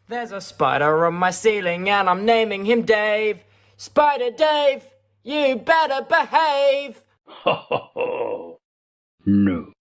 There's a spider on my ceiling and I'm naming him Dave. Spider Dave, you better behave. Ho ho ho! No.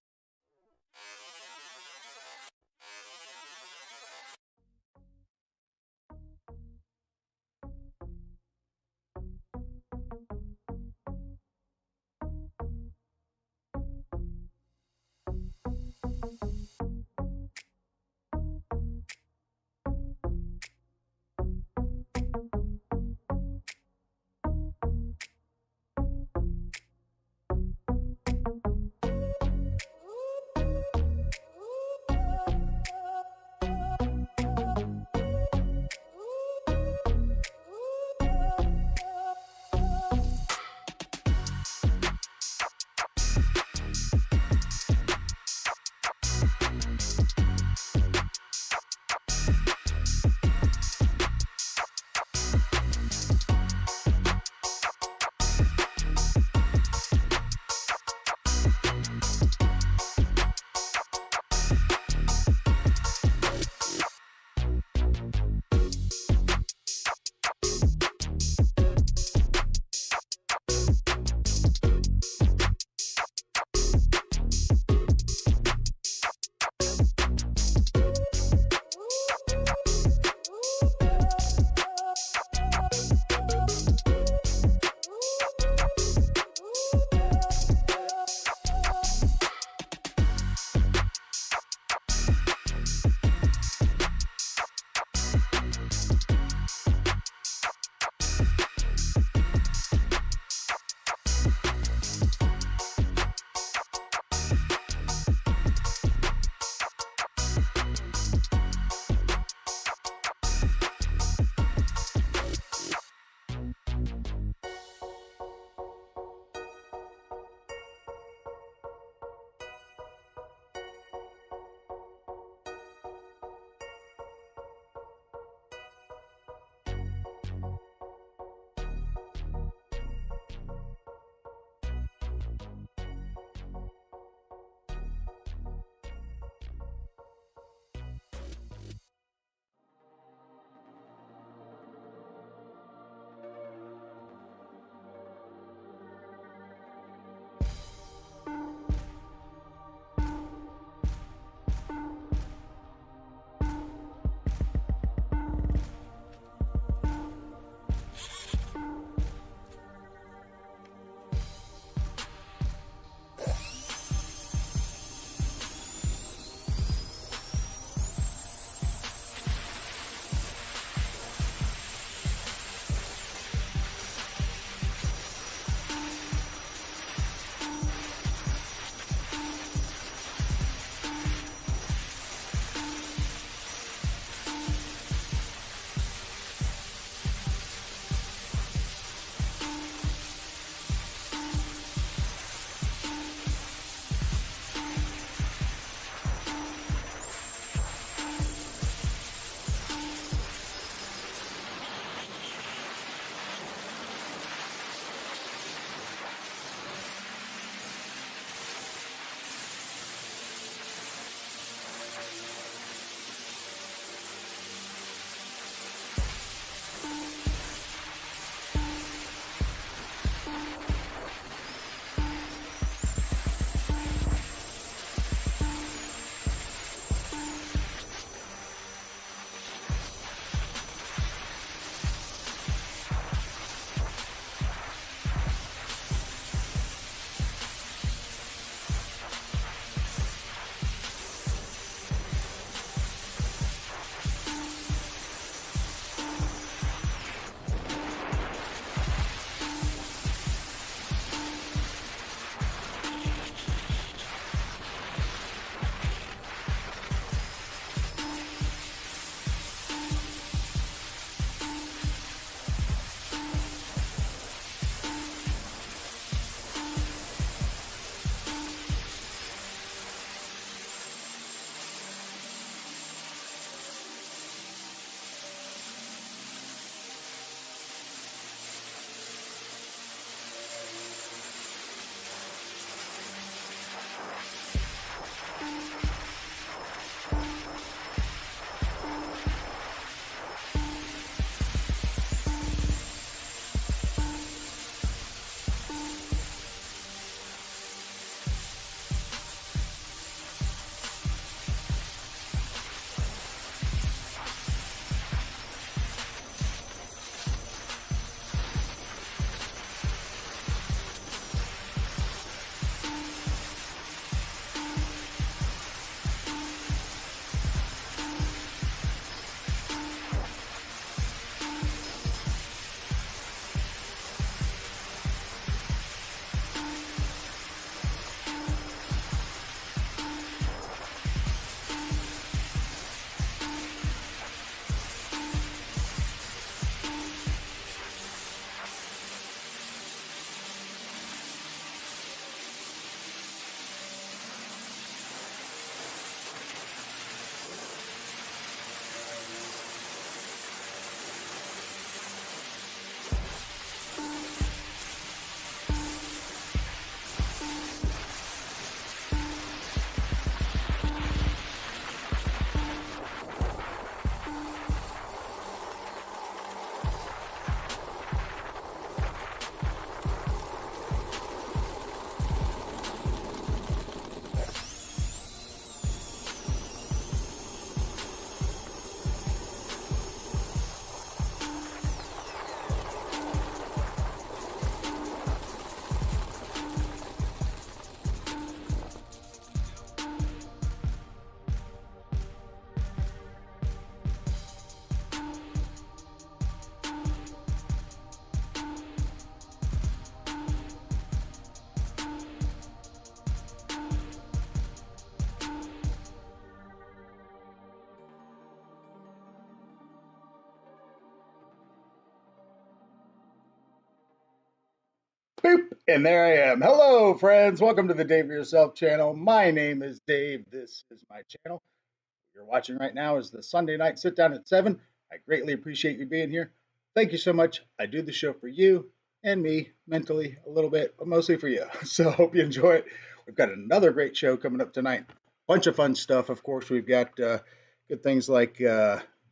Boop, and there I am. Hello, friends. Welcome to the Dave Yourself channel. My name is Dave. This is my channel. What you're watching right now is the Sunday night sit down at 7. I greatly appreciate you being here. Thank you so much. I do the show for you and me, mentally a little bit, but mostly for you. So I hope you enjoy it. We've got another great show coming up tonight. Bunch of fun stuff. Of course, we've got good things like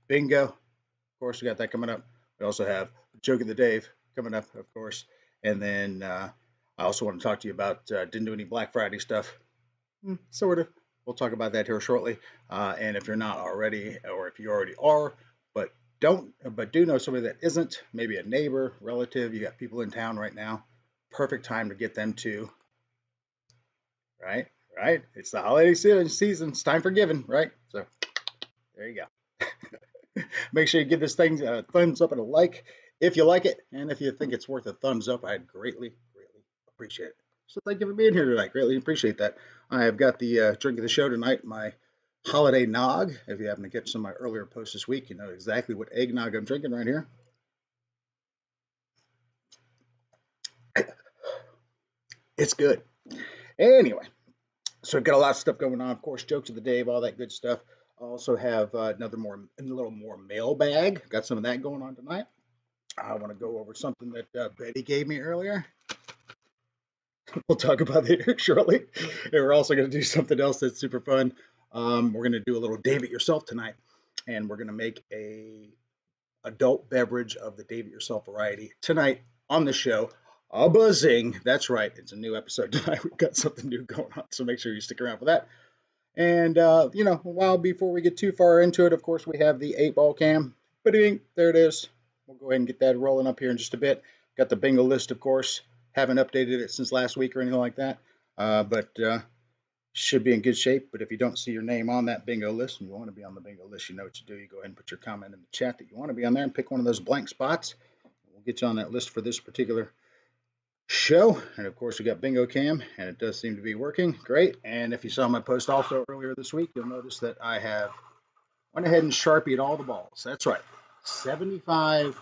bingo. Of course, we got that coming up. We also have Joke of the Dave coming up, of course. And then I also want to talk to you about didn't do any Black Friday stuff. Sort of. We'll talk about that here shortly. And if you're not already, or if you already are, but do know somebody that isn't, maybe a neighbor, relative, you got people in town right now, perfect time to get them to, right? Right? It's the holiday season. It's time for giving, right? So there you go. Make sure you give this thing a thumbs up and a like if you like it. And if you think it's worth a thumbs up, I'd greatly appreciate it. So thank you for being here tonight. Greatly appreciate that. I have got the drink of the show tonight, my holiday nog. If you happen to catch some of my earlier posts this week, you know exactly what eggnog I'm drinking right here. It's good. Anyway, so we've got a lot of stuff going on. Of course, jokes of the day, all that good stuff. I also have a little more mailbag. Got some of that going on tonight. I want to go over something that Betty gave me earlier. We'll talk about it here shortly. And we're also going to do something else that's super fun. We're going to do a little Dave It Yourself tonight, and we're going to make a adult beverage of the Dave It Yourself variety tonight on the show. A buzzing. That's right. It's a new episode tonight. We've got something new going on, so make sure you stick around for that. And, a while before we get too far into it, of course, we have the 8-ball cam. Ba-ding, there it is. We'll go ahead and get that rolling up here in just a bit. Got the bingo list, of course. Haven't updated it since last week or anything like that, but should be in good shape. But if you don't see your name on that bingo list and you want to be on the bingo list, you know what you do. You go ahead and put your comment in the chat that you want to be on there and pick one of those blank spots. We'll get you on that list for this particular show. And of course, we got bingo cam, and it does seem to be working great. And if you saw my post also earlier this week, you'll notice that I have went ahead and Sharpied all the balls. That's right, 75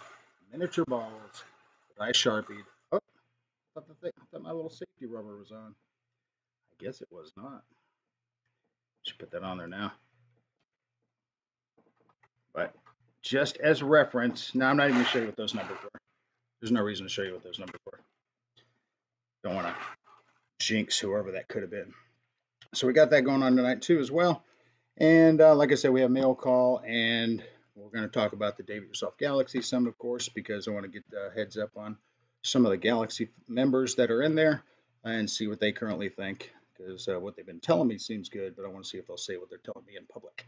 miniature balls that I Sharpied. Oh, I thought my little safety rubber was on. I guess it was not. Should put that on there now. But just as reference, now I'm not even going to show you what those numbers were. There's no reason to show you what those numbers were. Don't want to jinx whoever that could have been. So we got that going on tonight too as well. And like I said, we have mail call, and we're going to talk about the Dave It Yourself Galaxy some, of course, because I want to get the heads up on some of the Galaxy members that are in there and see what they currently think, because what they've been telling me seems good, but I want to see if they'll say what they're telling me in public.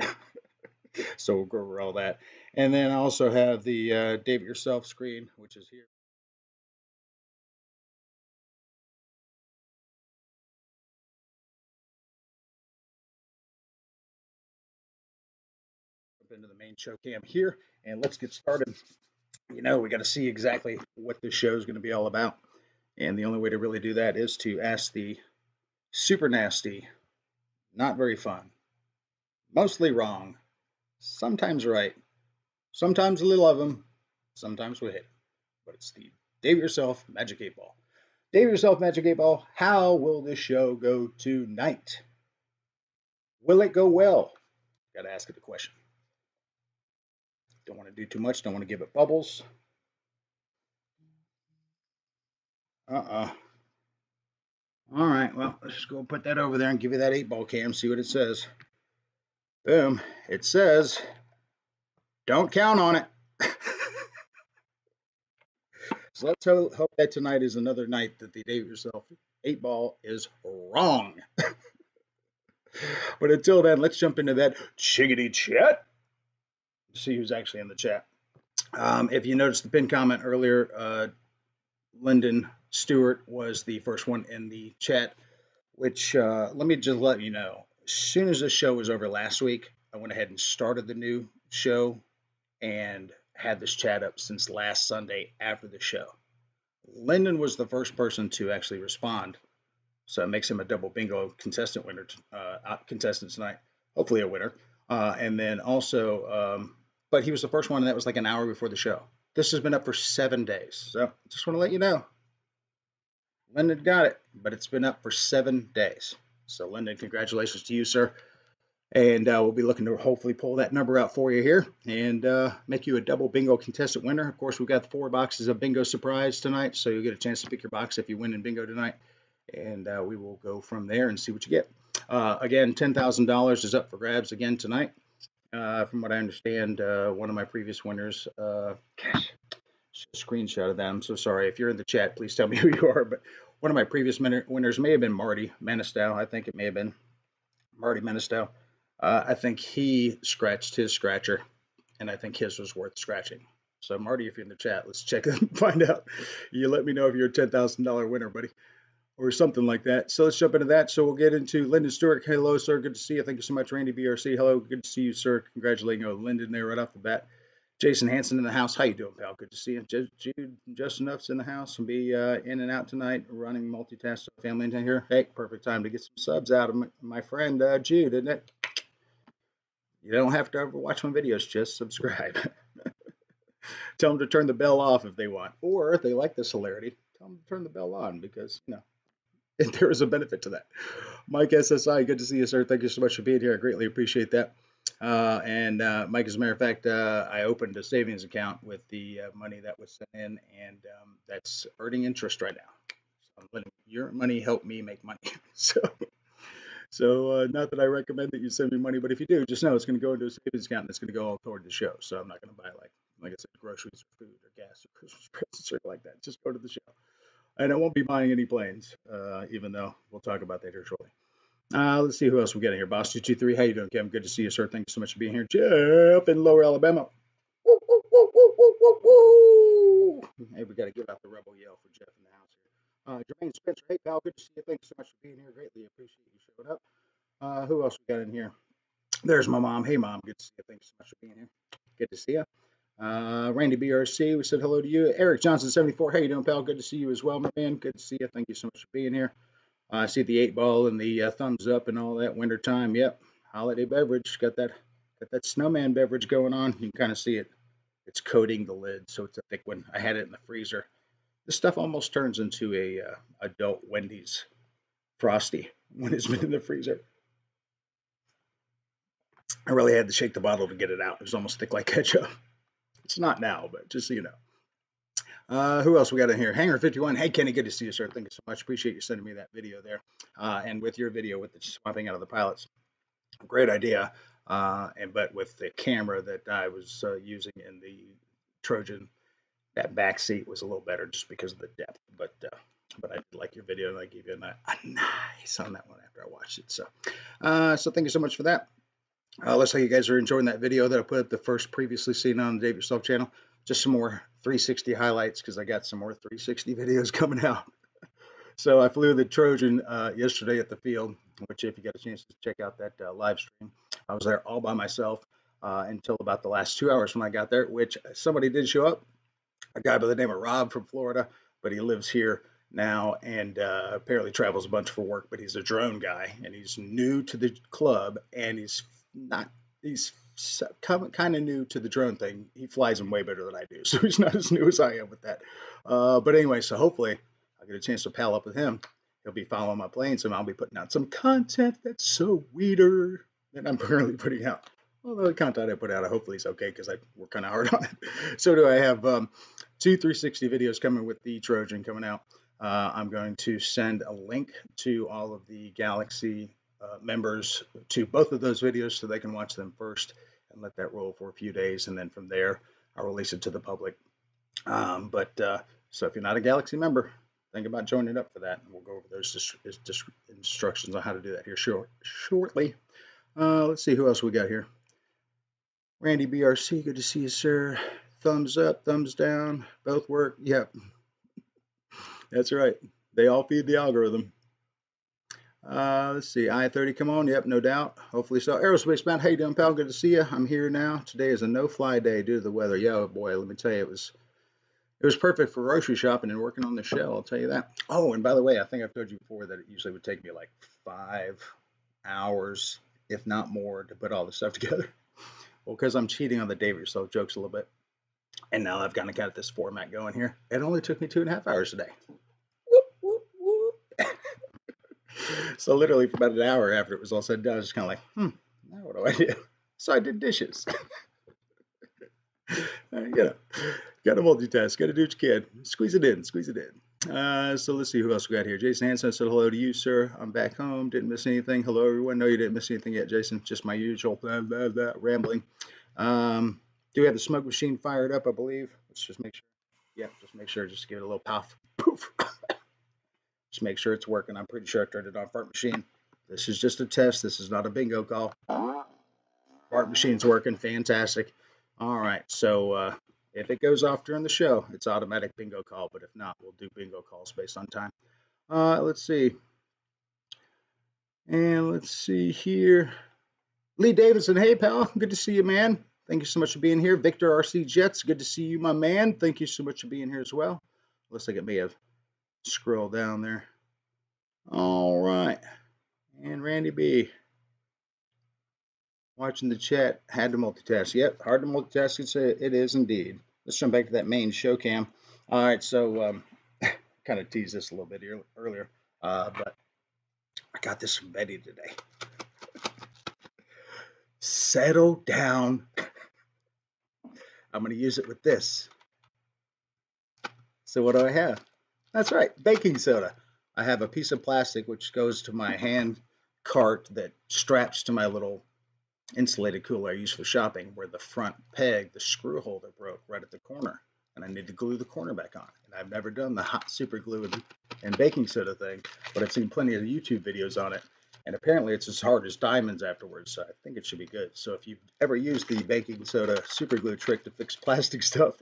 So we'll go over all that. And then I also have the Dave It Yourself screen, which is here. Jump into the main show cam here, and let's get started. We got to see exactly what this show is going to be all about. And the only way to really do that is to ask the super nasty, not very fun, mostly wrong, sometimes right, sometimes we love them, sometimes we hate them. But it's the Dave Yourself Magic 8 Ball. Dave Yourself Magic 8 Ball, how will this show go tonight? Will it go well? Got to ask it the question. Don't want to do too much, don't want to give it bubbles. All right, well, let's just go put that over there and give you that 8-ball cam, see what it says. Boom. It says, don't count on it. So let's hope that tonight is another night that the Dave Yourself 8-ball is wrong. But until then, let's jump into that chickadee chat. See who's actually in the chat. If you noticed the pinned comment earlier, Lyndon Stewart was the first one in the chat, which let me just let you know. As soon as the show was over last week, I went ahead and started the new show and had this chat up since last Sunday after the show. Lyndon was the first person to actually respond, so it makes him a double bingo contestant tonight. Hopefully a winner. And then also, but he was the first one, and that was like an hour before the show. This has been up for 7 days, so just want to let you know. Lyndon got it, but it's been up for 7 days. So, Lyndon, congratulations to you, sir. And we'll be looking to hopefully pull that number out for you here and make you a double bingo contestant winner. Of course, we've got 4 boxes of bingo surprise tonight, so you'll get a chance to pick your box if you win in bingo tonight. And we will go from there and see what you get. Again, $10,000 is up for grabs again tonight. From what I understand, one of my previous winners, gosh, screenshot of that. I'm so sorry. If you're in the chat, please tell me who you are. But one of my previous winners may have been Marty Manistow. I think it may have been Marty Manistow. I think he scratched his scratcher, and I think his was worth scratching. So, Marty, if you're in the chat, let's check it and find out. You let me know if you're a $10,000 winner, buddy, or something like that. So let's jump into that. So we'll get into Lyndon Stewart. Hello, sir. Good to see you. Thank you so much. Randy BRC. Hello. Good to see you, sir. Congratulating Lyndon there right off the bat. Jason Hanson in the house. How you doing, pal? Good to see you. Jude, just enough's in the house and be in and out tonight, running multitask family in here. Hey, perfect time to get some subs out of my friend Jude, isn't it? You don't have to ever watch my videos, just subscribe. Tell them to turn the bell off if they want. Or if they like this hilarity, tell them to turn the bell on because, there is a benefit to that. Mike SSI, good to see you, sir. Thank you so much for being here. I greatly appreciate that. And Mike, as a matter of fact, I opened a savings account with the money that was sent in, and that's earning interest right now. So I'm letting your money help me make money. So not that I recommend that you send me money, but if you do, just know it's going to go into a savings account and it's going to go all toward the show. So I'm not going to buy like I said, groceries or food or gas or Christmas presents or like that. Just go to the show. And I won't be buying any planes, even though we'll talk about that here shortly. Let's see who else we got in here. Boss 223, how you doing, Kevin? Good to see you, sir. Thank you so much for being here. Jeff in Lower Alabama. Woo, woo, woo, woo, woo, woo, woo. Hey, we got to give out the rebel yell for Jeff in the house here. Jermaine Spencer, hey, pal. Good to see you. Thank you so much for being here. Greatly appreciate you showing up. Who else we got in here? There's my mom. Hey, mom. Good to see you. Thank you so much for being here. Good to see you. Randy BRC, we said hello to you. Eric Johnson 74, how you doing, pal? Good to see you as well, my man. Good to see you. Thank you so much for being here. I see the 8-ball and the thumbs up and all that. Winter time, yep. Holiday beverage, got that snowman beverage going on. You can kind of see it. It's coating the lid, so it's a thick one. I had it in the freezer. This stuff almost turns into a adult Wendy's Frosty when it's been in the freezer. I really had to shake the bottle to get it out. It was almost thick like ketchup. It's not now, but just so you know. Who else we got in here? Hanger 51. Hey, Kenny, good to see you, sir. Thank you so much. Appreciate you sending me that video there. And with your video with the swapping out of the pilots. Great idea. But with the camera that I was using in the Trojan, that back seat was a little better just because of the depth. But I did like your video, and I gave you a nice on that one after I watched it. So thank you so much for that. Looks like you guys are enjoying that video that I put up, the first previously seen on the Dave Yourself channel. Just some more 360 highlights because I got some more 360 videos coming out. So I flew the Trojan yesterday at the field, which if you got a chance to check out that live stream, I was there all by myself until about the last 2 hours when I got there, which somebody did show up, a guy by the name of Rob from Florida, but he lives here now and apparently travels a bunch for work, but he's a drone guy and he's new to the club and he's kind of new to the drone thing. He flies them way better than I do, so he's not as new as I am with that. But anyway, so hopefully I'll get a chance to pal up with him. He'll be following my planes, and I'll be putting out some content that's so weirder that I'm currently putting out. Although the content I put out, hopefully is okay because I work kind of hard on it. So do I have 2 360 videos coming with the Trojan coming out. I'm going to send a link to all of the Galaxy members to both of those videos so they can watch them first and let that roll for a few days, and then from there I'll release it to the public. So if you're not a Galaxy member, think about joining up for that, and we'll go over those instructions on how to do that here shortly. Let's see who else we got here. Randy BRC, good to see you, sir. Thumbs up, thumbs down, both work. Yep, that's right. They all feed the algorithm. Let's see, I-30, come on. Yep, no doubt. Hopefully so. Aerospace Bound, how you doing, pal? Good to see you. I'm here now. Today is a no-fly day due to the weather. Yeah, boy, let me tell you, it was perfect for grocery shopping and working on the show, I'll tell you that. Oh, and by the way, I think I've told you before that it usually would take me like 5 hours, if not more, to put all this stuff together. Well, because I'm cheating on the Dave Yourself jokes a little bit. And now I've kind of got this format going here. It only took me 2.5 hours today. So literally for about an hour after it was all said and done, I was just kind of like, now what do I do? So I did dishes. You know, got to multitask. Got to do what you can. Squeeze it in. Squeeze it in. So let's see who else we got here. Jason Hanson said hello to you, sir. I'm back home. Didn't miss anything. Hello, everyone. No, you didn't miss anything yet, Jason. Just my usual rambling. Do we have the smoke machine fired up? I believe. Let's just make sure. Yeah, just make sure. Just give it a little puff. Poof. Just make sure it's working. I'm pretty sure I turned it on fart machine. This is just a test. This is not a bingo call. Fart machine's working. Fantastic. All right. So if it goes off during the show, it's automatic bingo call. But if not, we'll do bingo calls based on time. Let's see. And let's see here. Lee Davidson. Hey, pal. Good to see you, man. Thank you so much for being here. Victor RC Jets. Good to see you, my man. Thank you so much for being here as well. Looks like it may have scrolled down there. All right. And Randy B. Watching the chat. Had to multitask. Yep, hard to multitask. It is indeed. Let's jump back to that main show cam. All right, so kind of teased this a little bit earlier, but I got this from Betty today. Settle down. I'm going to use it with this. So what do I have? That's right, baking soda. I have a piece of plastic which goes to my hand cart that straps to my little insulated cooler I use for shopping, where the front peg, the screw holder, broke right at the corner, and I need to glue the corner back on. And I've never done the hot super glue and baking soda thing, but I've seen plenty of YouTube videos on it, and apparently it's as hard as diamonds afterwards, so I think it should be good. So if you've ever used the baking soda super glue trick to fix plastic stuff,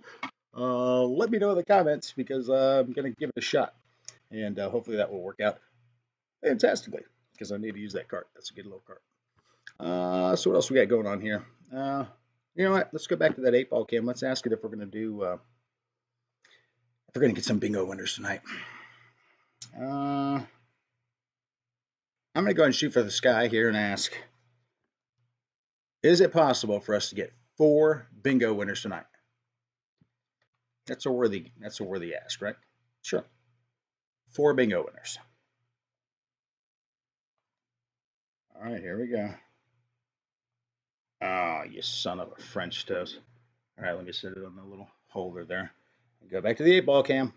let me know in the comments, because I'm going to give it a shot, and hopefully that will work out fantastically, because I need to use that cart. That's a good little cart. So what else we got going on here? You know what? Let's go back to that 8-ball cam. Let's ask it if we're going to do, if we're going to get some bingo winners tonight. I'm going to go ahead and shoot for the sky here and ask, is it possible for us to get 4 bingo winners tonight? That's a worthy ask, right? Sure. 4 bingo winners. All right, here we go. Oh, you son of a French toast. All right, let me set it on the little holder there. Go back to the 8-ball cam.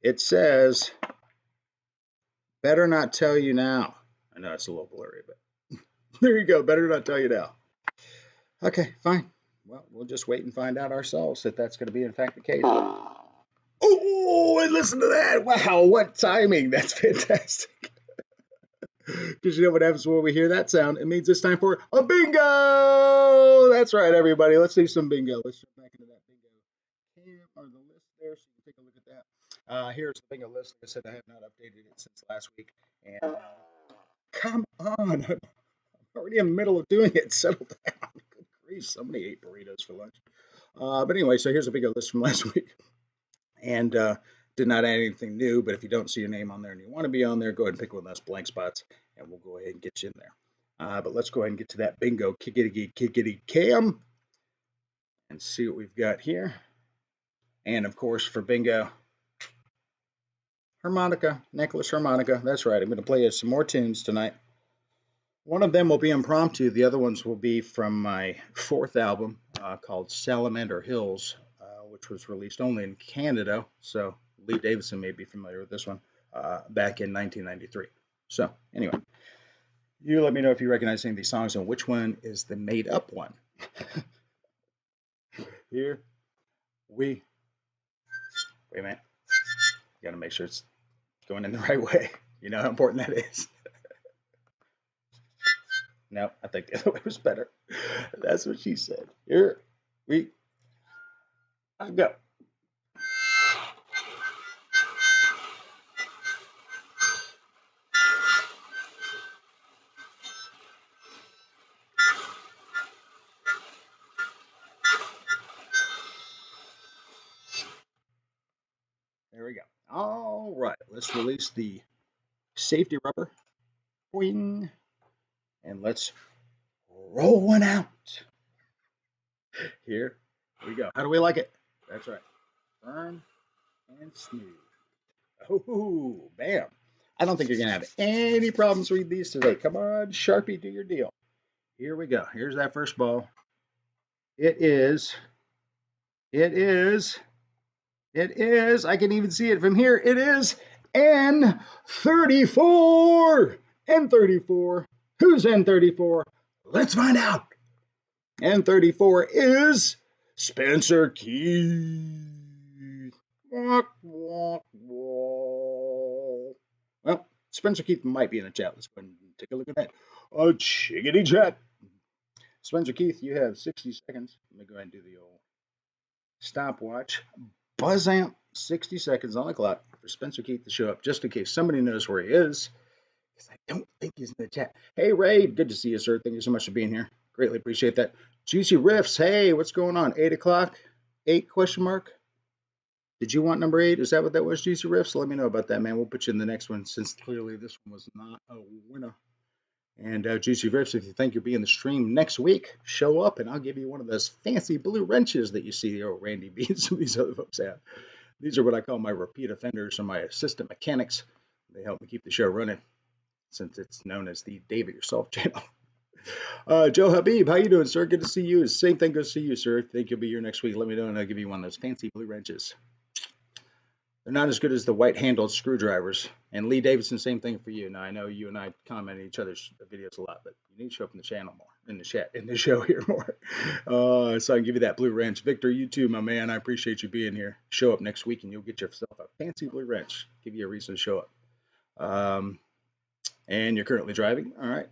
It says, better not tell you now. I know it's a little blurry, but there you go. Better not tell you now. Okay, fine. Well, we'll just wait and find out ourselves if that's going to be in fact the case. Oh, and listen to that. Wow, what timing. That's fantastic. Because you know what happens when we hear that sound? It means it's time for a bingo. That's right, everybody. Let's do some bingo. Let's jump back into that bingo cam or the list there so you can take a look at that. Here's the bingo list. Like I said, I have not updated it since last week. And come on. I'm already in the middle of doing it. Settle down. Good grief. Somebody ate burritos for lunch. But anyway, so here's a bingo list from last week. And did not add anything new, but if you don't see your name on there and you want to be on there, go ahead and pick one of those blank spots, and we'll go ahead and get you in there. But let's go ahead and get to that bingo kickity cam and see what we've got here. And of course, for bingo, harmonica, necklace harmonica. That's right. I'm going to play you some more tunes tonight. One of them will be impromptu. The other ones will be from my 4th album called Salamander Hills, which was released only in Canada. So Lee Davidson may be familiar with this one, back in 1993. So anyway, you let me know if you recognize any of these songs and which one is the made up one. Here we, wait a minute, got to make sure it's going in the right way. You know how important that is. No, I think the other way was better. That's what she said. Here we go. There we go. All right, let's release the safety rubber. Boing. And let's roll one out. Here we go. How do we like it? That's right. Firm and smooth. Oh, bam. I don't think you're going to have any problems reading these today. Come on, Sharpie, do your deal. Here we go. Here's that first ball. It is, I can even see it from here. It is N34. N34. Who's N34? Let's find out. N34 is Spencer Keith. Walk, walk, walk. Well, Spencer Keith might be in the chat. Let's go ahead and take a look at that. A chickadee chat. Spencer Keith, you have 60 seconds. Let me go ahead and do the old stopwatch. Buzz amp, 60 seconds on the clock for Spencer Keith to show up, just in case somebody knows where he is, because I don't think he's in the chat. Hey, Ray, good to see you, sir. Thank you so much for being here. Greatly appreciate that. Juicy Riffs, hey, what's going on? 8 o'clock? 8 question mark? Did you want number 8? Is that what that was, Juicy Riffs? Let me know about that, man. We'll put you in the next one, since clearly this one was not a winner. And Juicy Riffs, if you think you'll be in the stream next week, show up and I'll give you one of those fancy blue wrenches that you see the old Randy B and some of these other folks have. These are what I call my repeat offenders or my assistant mechanics. They help me keep the show running, since it's known as the Dave It Yourself channel. Joe Habib, how you doing, sir? Good to see you. Same thing, good to see you, sir. Think you'll be here next week. Let me know and I'll give you one of those fancy blue wrenches. They're not as good as the white-handled screwdrivers. And Lee Davidson, same thing for you. Now, I know you and I comment on each other's videos a lot, but you need to show up in the channel more, in the chat, in the show here more. So I can give you that blue wrench. Victor, you too, my man. I appreciate you being here. Show up next week and you'll get yourself a fancy blue wrench. Give you a reason to show up. And you're currently driving. All right.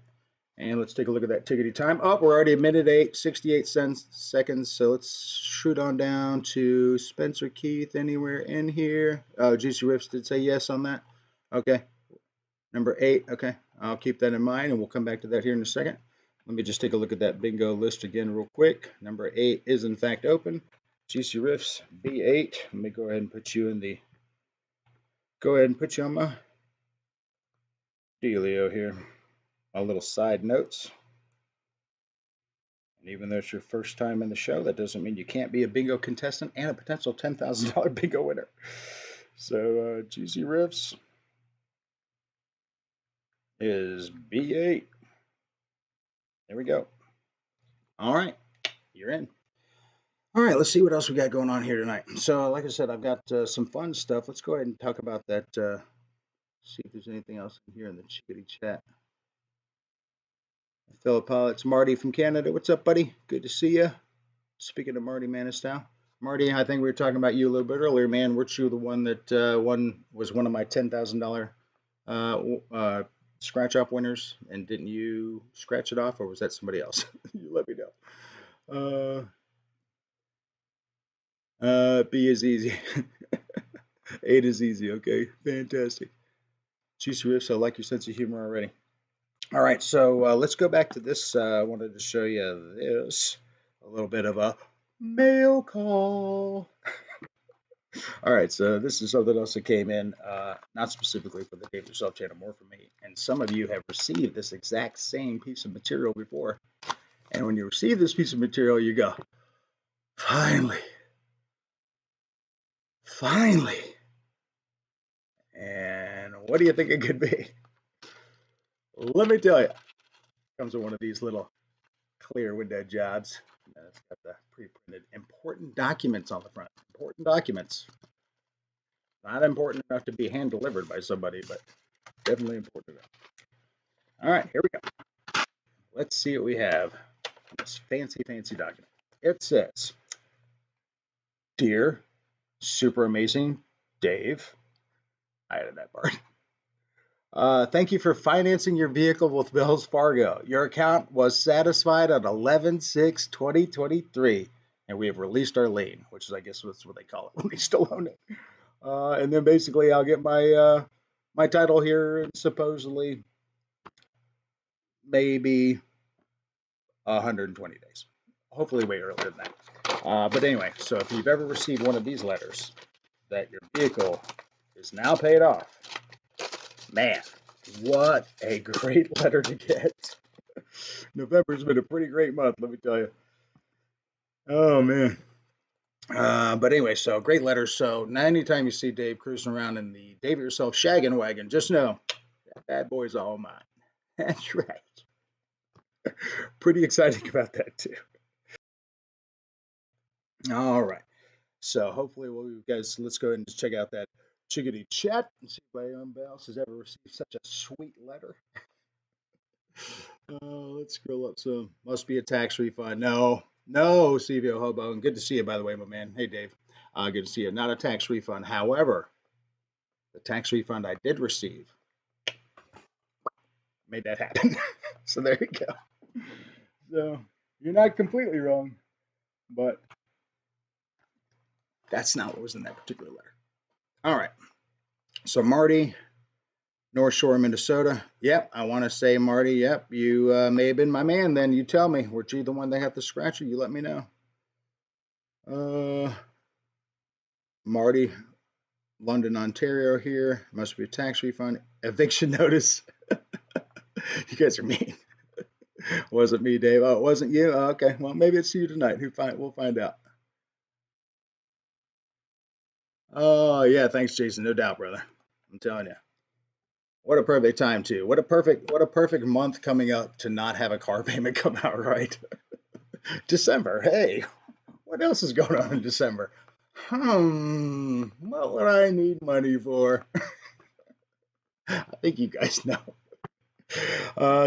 And let's take a look at that tickety time. Oh, we're already at minute 8, 68 seconds. So let's shoot on down to Spencer Keith. Anywhere in here? Oh, Juicy Riffs did say yes on that. Okay. Number 8. Okay. I'll keep that in mind, and we'll come back to that here in a second. Let me just take a look at that bingo list again real quick. Number 8 is, in fact, open. Juicy Riffs, B8. Let me go ahead and put you in the... Go ahead and put you on my dealio here. My little side notes. And even though it's your first time in the show, that doesn't mean you can't be a bingo contestant and a potential $10,000 bingo winner. So, Juicy Riffs is B8. There we go. All right, you're in. All right, let's see what else we got going on here tonight. So, like I said, I've got some fun stuff. Let's go ahead and talk about that. See if there's anything else in here in the chickadee chat. Philip it's Marty from Canada. What's up, buddy? Good to see you. Speaking of Marty Manistow. Marty, I think we were talking about you a little bit earlier, man. Weren't you the one that was one of my $10,000 scratch off winners? And didn't you scratch it off, or was that somebody else? You let me know. B is easy. 8 is easy. Okay, fantastic. Juicy Riffs, I like your sense of humor already. All right, so let's go back to this. I wanted to show you this, a little bit of a mail call. All right, so this is something else that came in, not specifically for the Dave It Yourself channel, more for me. And some of you have received this exact same piece of material before. And when you receive this piece of material, you go, finally. Finally. And what do you think it could be? Let me tell you. Comes with one of these little clear window jobs. It's got the pre-printed important documents on the front. Important documents. Not important enough to be hand delivered by somebody, but definitely important enough. All right, here we go. Let's see what we have in this fancy, fancy document. It says, Dear super amazing Dave, I added that part. Thank you for financing your vehicle with Wells Fargo. Your account was satisfied on 11/6/2023, and we have released our lien, which is, I guess, that's what they call it when they still own it. And then basically, I'll get my my title here in supposedly maybe 120 days. Hopefully, way earlier than that. But anyway, so if you've ever received one of these letters that your vehicle is now paid off, man, what a great letter to get. November's been a pretty great month, let me tell you. Oh, man. But anyway, so great letter. So now anytime you see Dave cruising around in the Dave It Yourself shaggin' wagon, just know That bad boy's all mine. That's right. Pretty exciting about that too. All right. So hopefully, you guys, let's go ahead and just check out that chickadee chat and see if anyone else has ever received such a sweet letter. Let's scroll up some. Must be a tax refund. No, no, CVO Hobo. And good to see you, by the way, my man. Hey, Dave. Good to see you. Not a tax refund. However, the tax refund I did receive made that happen. So there you go. So you're not completely wrong, but that's not what was in that particular letter. All right. So Marty, North Shore, Minnesota. Yep, I want to say, Marty, yep, you may have been my man then. You tell me. Were you the one that got the scratcher? You let me know. Marty, London, Ontario here. Must be a tax refund. Eviction notice. You guys are mean. Wasn't me, Dave. Oh, it wasn't you? Oh, okay. Well, maybe it's you tonight. We'll find out. Oh, yeah. Thanks, Jason. No doubt, brother. I'm telling you. What a perfect time too. What a perfect month coming up to not have a car payment come out, right? December. Hey, what else is going on in December? What would I need money for? I think you guys know.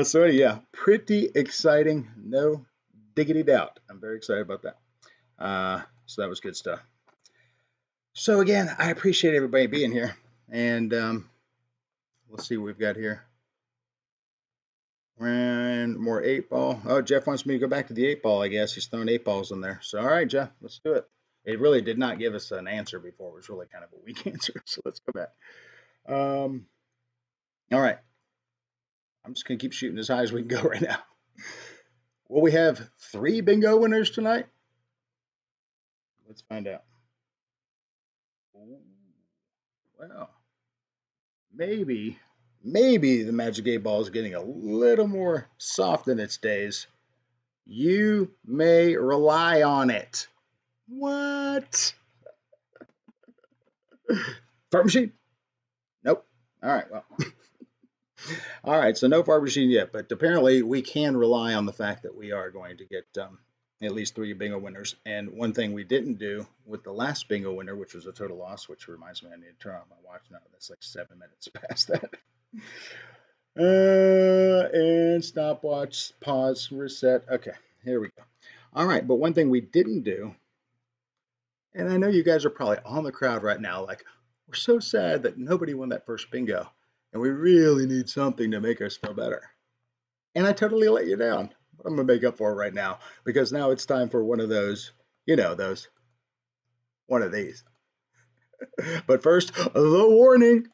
So yeah, pretty exciting. No diggity doubt. I'm very excited about that. So that was good stuff. So again, I appreciate everybody being here, and let's see what we've got here. And more 8-ball. Oh, Jeff wants me to go back to the 8-ball, I guess. He's throwing 8-balls in there. So, all right, Jeff, let's do it. It really did not give us an answer before. It was really kind of a weak answer. So let's go back. All right. I'm just going to keep shooting as high as we can go right now. Will we have 3 bingo winners tonight? Let's find out. Ooh, well, maybe the Magic 8-ball is getting a little more soft in its days. You may rely on it. What? Fart machine? Nope. All right. Well. All right. So no fart machine yet, but apparently we can rely on the fact that we are going to get at least 3 bingo winners. And one thing we didn't do with the last bingo winner, which was a total loss, which reminds me I need to turn on my watch now. That's like 7 minutes past that. And stopwatch, pause, reset. Okay, here we go. All right, but one thing we didn't do, and I know you guys are probably on the crowd right now, like, we're so sad that nobody won that first bingo, and we really need something to make us feel better. And I totally let you down, but I'm going to make up for it right now, because now it's time for one of those, one of these. But first, the warning.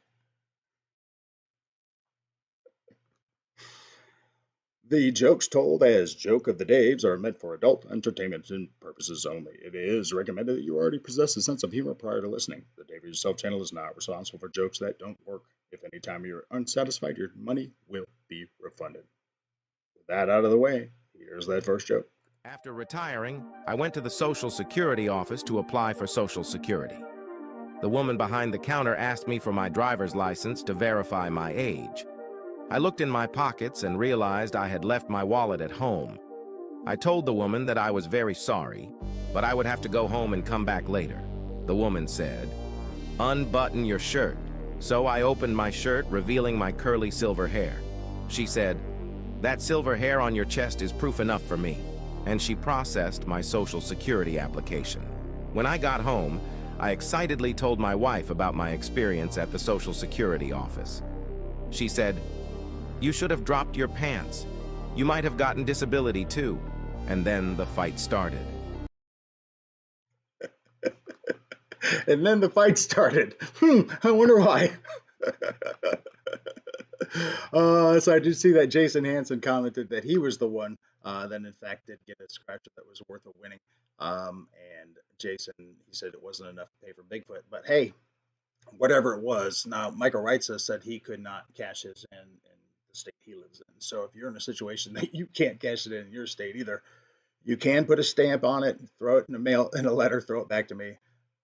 The jokes told as Joke of the Daves are meant for adult entertainment purposes only. It is recommended that you already possess a sense of humor prior to listening. The Dave Yourself channel is not responsible for jokes that don't work. If any time you're unsatisfied, your money will be refunded. With that out of the way, here's that first joke. After retiring, I went to the Social Security office to apply for Social Security. The woman behind the counter asked me for my driver's license to verify my age. I looked in my pockets and realized I had left my wallet at home. I told the woman that I was very sorry, but I would have to go home and come back later. The woman said, "Unbutton your shirt." So I opened my shirt, revealing my curly silver hair. She said, "That silver hair on your chest is proof enough for me." And she processed my Social Security application. When I got home, I excitedly told my wife about my experience at the Social Security office. She said, "You should have dropped your pants. You might have gotten disability too." And then the fight started. And then the fight started. I wonder why. So I did see that Jason Hansen commented that he was the one that in fact did get a scratcher that was worth a winning. And Jason, he said it wasn't enough to pay for Bigfoot. But hey, whatever it was, now Michael Wrightsa said he could not cash his in the state he lives in. So if you're in a situation that you can't cash it in your state either, you can put a stamp on it, throw it in the mail in a letter, throw it back to me.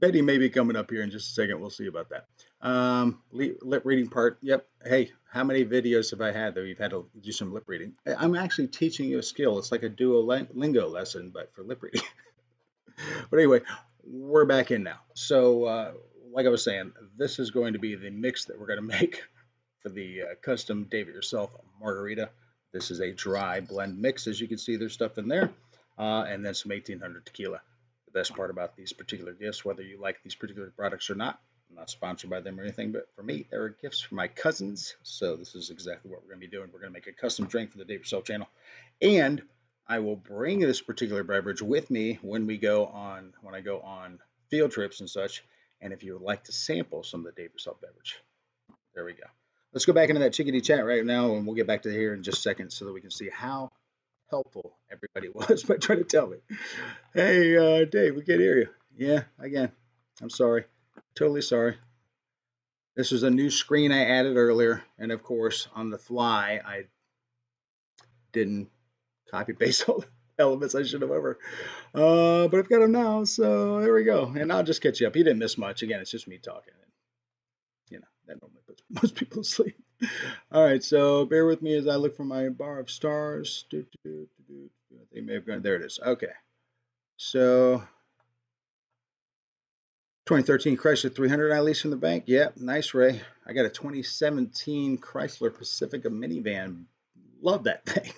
Betty may be coming up here in just a second. We'll see about that. Lip reading part. Yep. Hey, how many videos have I had that we've had to do some lip reading? I'm actually teaching you a skill. It's like a Duolingo lesson, but for lip reading. But anyway, we're back in now. So, like I was saying, this is going to be the mix that we're going to make for the custom Dave It Yourself margarita. This is a dry blend mix. As you can see, there's stuff in there, and then some 1800 tequila. The best part about these particular gifts, whether you like these particular products or not, I'm not sponsored by them or anything, but for me, they were gifts for my cousins. So this is exactly what we're going to be doing. We're going to make a custom drink for the Dave It Yourself channel, and I will bring this particular beverage with me when I go on field trips and such. And if you would like to sample some of the Dave It Yourself beverage, there we go. Let's go back into that chickadee chat right now, and we'll get back to here in just a second so that we can see how helpful everybody was by trying to tell me. Hey, Dave, we can't hear you. Yeah, again, I'm sorry. Totally sorry. This was a new screen I added earlier, and of course, on the fly, I didn't copy paste all the elements I should have ever. But I've got them now, so there we go. And I'll just catch you up. You didn't miss much. Again, it's just me talking. You know, that normally puts most people to sleep. All right, so bear with me as I look for my bar of stars. They may have gone. There it is. Okay. So 2013 Chrysler 300 I leased from the bank. Yep, nice, Ray. I got a 2017 Chrysler Pacifica minivan. Love that thing.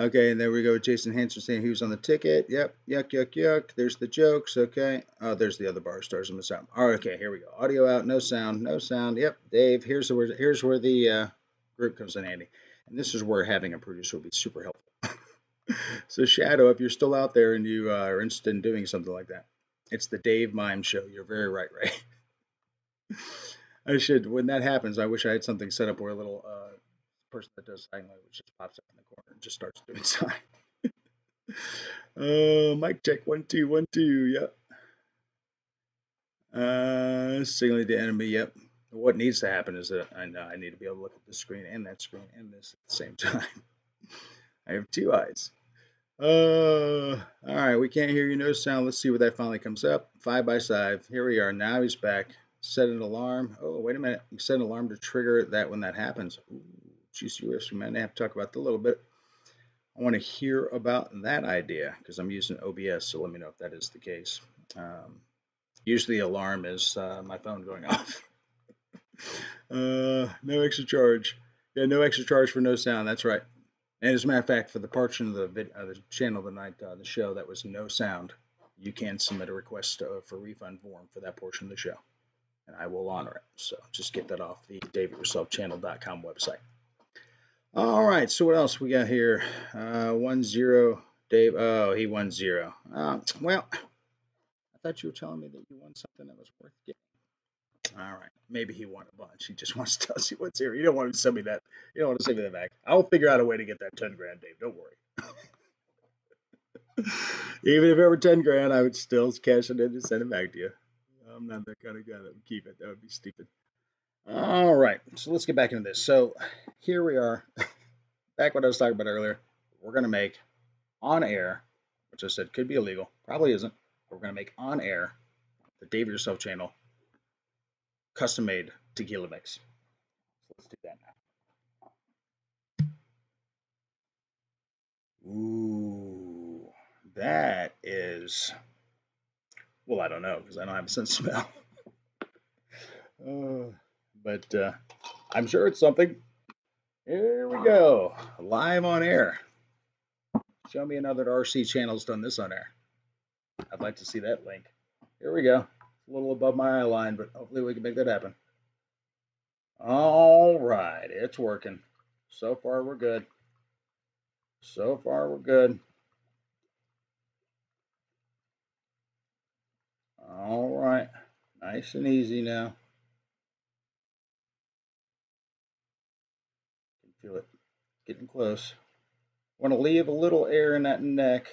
Okay, and there we go. Jason Hanson saying he was on the ticket. Yep, yuck, yuck, yuck. There's the jokes. Okay. Oh, there's the other bar stars in the sound. All right, okay, here we go. Audio out, no sound, no sound. Yep, Dave. Here's where the group comes in handy, and this is where having a producer will be super helpful. So Shadow, if you're still out there and you are interested in doing something like that, it's the Dave Mime Show. You're very right, Ray. I should. When that happens, I wish I had something set up where a little person that does sign language just pops up in the corner and just starts doing sign. Mic check 1 2 1 2. Yep. Signaling the enemy. Yep. What needs to happen is that I know I need to be able to look at this screen and that screen and this at the same time. I have two eyes. All right. We can't hear you. No sound. Let's see where that finally comes up. 5 by 5. Here we are. Now he's back. Set an alarm. Oh, wait a minute. You set an alarm to trigger that when that happens. Ooh, juicy risk. We might have to talk about that a little bit. I want to hear about that idea because I'm using OBS, so let me know if that is the case. Usually the alarm is my phone going off. No extra charge. Yeah, no extra charge for no sound. That's right. And as a matter of fact, for the portion of the channel tonight, the show that was no sound, you can submit a request for refund form for that portion of the show, and I will honor it. So just get that off the daveityourselfchannel.com website. All right, so what else we got here? 1-0, Dave. Oh, he won 0. Well, I thought you were telling me that you won something that was worth getting. All right, maybe he won a bunch. He just wants to tell us he won 0. You don't want to send me that. You don't want to send me that back. I'll figure out a way to get that 10 grand, Dave. Don't worry. Even if it were 10 grand, I would still cash it in and send it back to you. I'm not that kind of guy that would keep it. That would be stupid. All right, so let's get back into this. So here we are. Back what I was talking about earlier, we're going to make on air, which I said could be illegal, probably isn't. We're going to make on air the Dave It Yourself channel custom made tequila mix. So let's do that now. Ooh, that is, well, I don't know because I don't have a sense of smell. But I'm sure it's something. Here we go, live on air. Show me another RC channel's done this on air. I'd like to see that link. Here we go. It's a little above my eye line, but hopefully we can make that happen. All right, it's working. So far, we're good. So far, we're good. All right, nice and easy now. Can feel it getting close. Want to leave a little air in that neck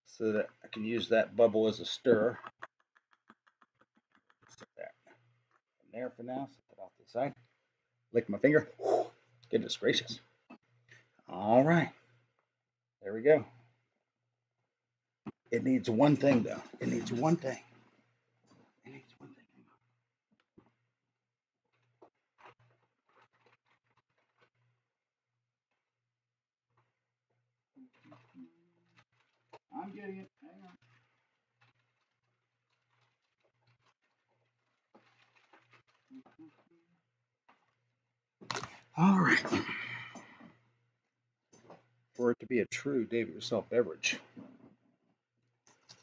so that I can use that bubble as a stir. Set that in there for now. Set that off to the side. Lick my finger. Goodness gracious. All right. There we go. It needs one thing, though. It needs one thing. It needs one thing. I'm getting it. Hang on. All right. For it to be a true Dave It Yourself beverage,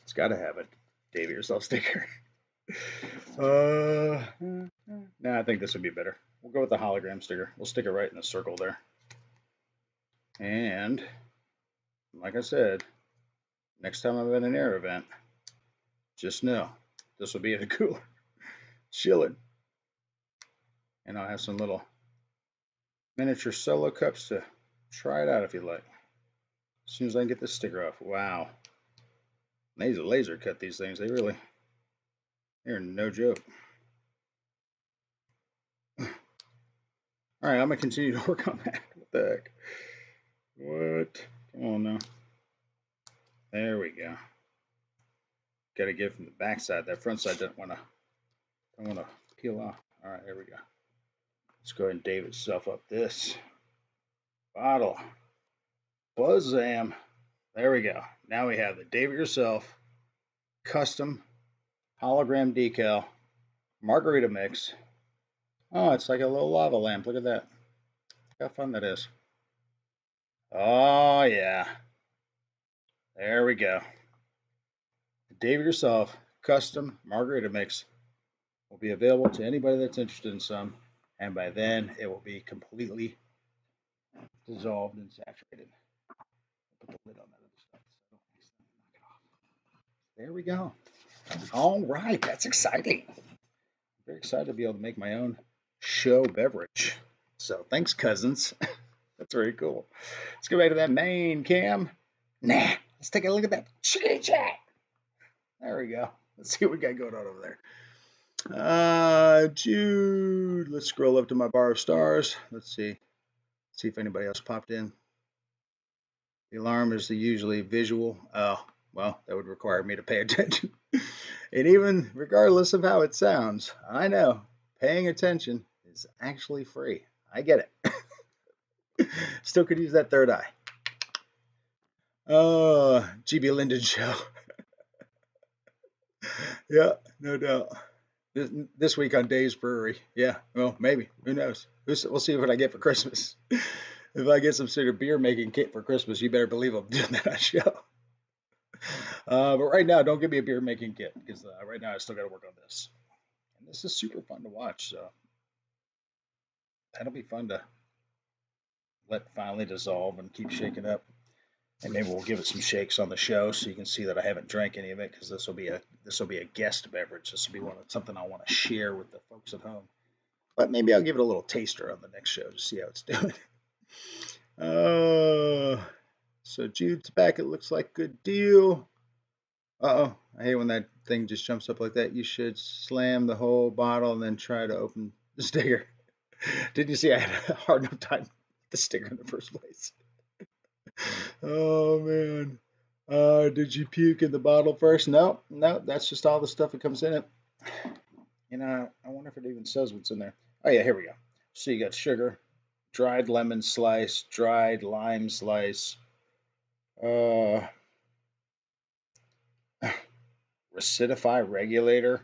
it's got to have a Dave It Yourself sticker. Nah, I think this would be better. We'll go with the hologram sticker. We'll stick it right in the circle there. And like I said, next time I'm at an air event, just know this will be in a cooler, chilling. And I'll have some little miniature solo cups to try it out if you like. As soon as I can get this sticker off. Wow. These laser cut these things. They're no joke. All right, I'm gonna continue to work on that. What the heck? What? Come on now. There we go. Got to get it from the back side. That front side don't want to peel off. All right, here we go. Let's go ahead and Dave itself up this bottle. Buzzam. There we go. Now we have the Dave It Yourself custom hologram decal margarita mix. Oh, it's like a little lava lamp. Look at that. Look how fun that is. Oh, yeah. There we go. The Dave It Yourself custom margarita mix will be available to anybody that's interested in some. And by then, it will be completely dissolved and saturated. Put the lid on that other stuff so I don't accidentally knock it off. There we go. All right, that's exciting. I'm very excited to be able to make my own show beverage. So thanks, cousins. That's very cool. Let's go back to that main cam. Nah, let's take a look at that chitty chat. There we go. Let's see what we got going on over there. Jude. Let's scroll up to my bar of stars. Let's see. See if anybody else popped in. The alarm is the usually visual. Oh, well, that would require me to pay attention. And even regardless of how it sounds, I know paying attention is actually free. I get it. Still could use that third eye. Oh, GB Linden show. Yeah, no doubt. This week on Dave's Brewery. Yeah, well, maybe. Who knows? We'll see what I get for Christmas. If I get some sort of beer making kit for Christmas, you better believe I'm doing that on show. But right now, don't give me a beer making kit because right now I still got to work on this. And this is super fun to watch. So that'll be fun to let finally dissolve and keep shaking up. And maybe we'll give it some shakes on the show so you can see that I haven't drank any of it because this will be a guest beverage. This will be something I want to share with the folks at home. But maybe I'll give it a little taster on the next show to see how it's doing. So Jude's back. It looks like good deal. Uh-oh. I hate when that thing just jumps up like that. You should slam the whole bottle and then try to open the sticker. Didn't you see I had a hard enough time with the sticker in the first place? Oh, man. Did you puke in the bottle first? No, that's just all the stuff that comes in it. You know, I wonder if it even says what's in there. Oh, yeah, here we go. So you got sugar, dried lemon slice, dried lime slice, Recidify regulator,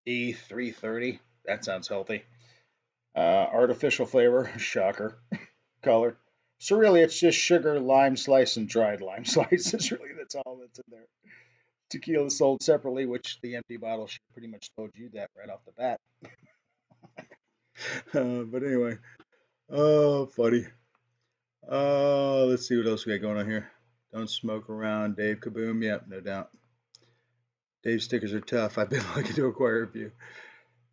E330. That sounds healthy. Artificial flavor, shocker, color. So really, it's just sugar, lime slice, and dried lime slice. That's all that's in there. Tequila sold separately, which the empty bottle should pretty much told you that right off the bat. But anyway, oh, funny. Let's see what else we got going on here. Don't smoke around, Dave Kaboom. Yep, no doubt. Dave stickers are tough. I've been looking to acquire a few.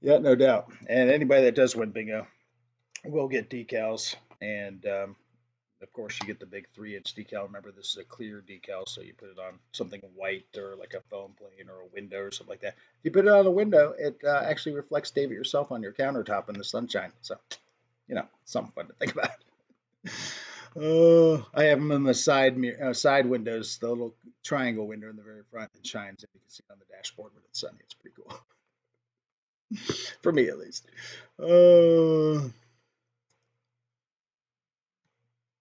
Yeah, no doubt. And anybody that does win bingo will get decals. And of course, you get the big 3-inch decal. Remember, this is a clear decal, so you put it on something white or like a foam plane or a window or something like that. If you put it on a window, it actually reflects Dave It Yourself on your countertop in the sunshine. So, something fun to think about. I have them in the side windows, the little triangle window in the very front that shines, and you can see it on the dashboard when it's sunny. It's pretty cool, for me at least. Uh,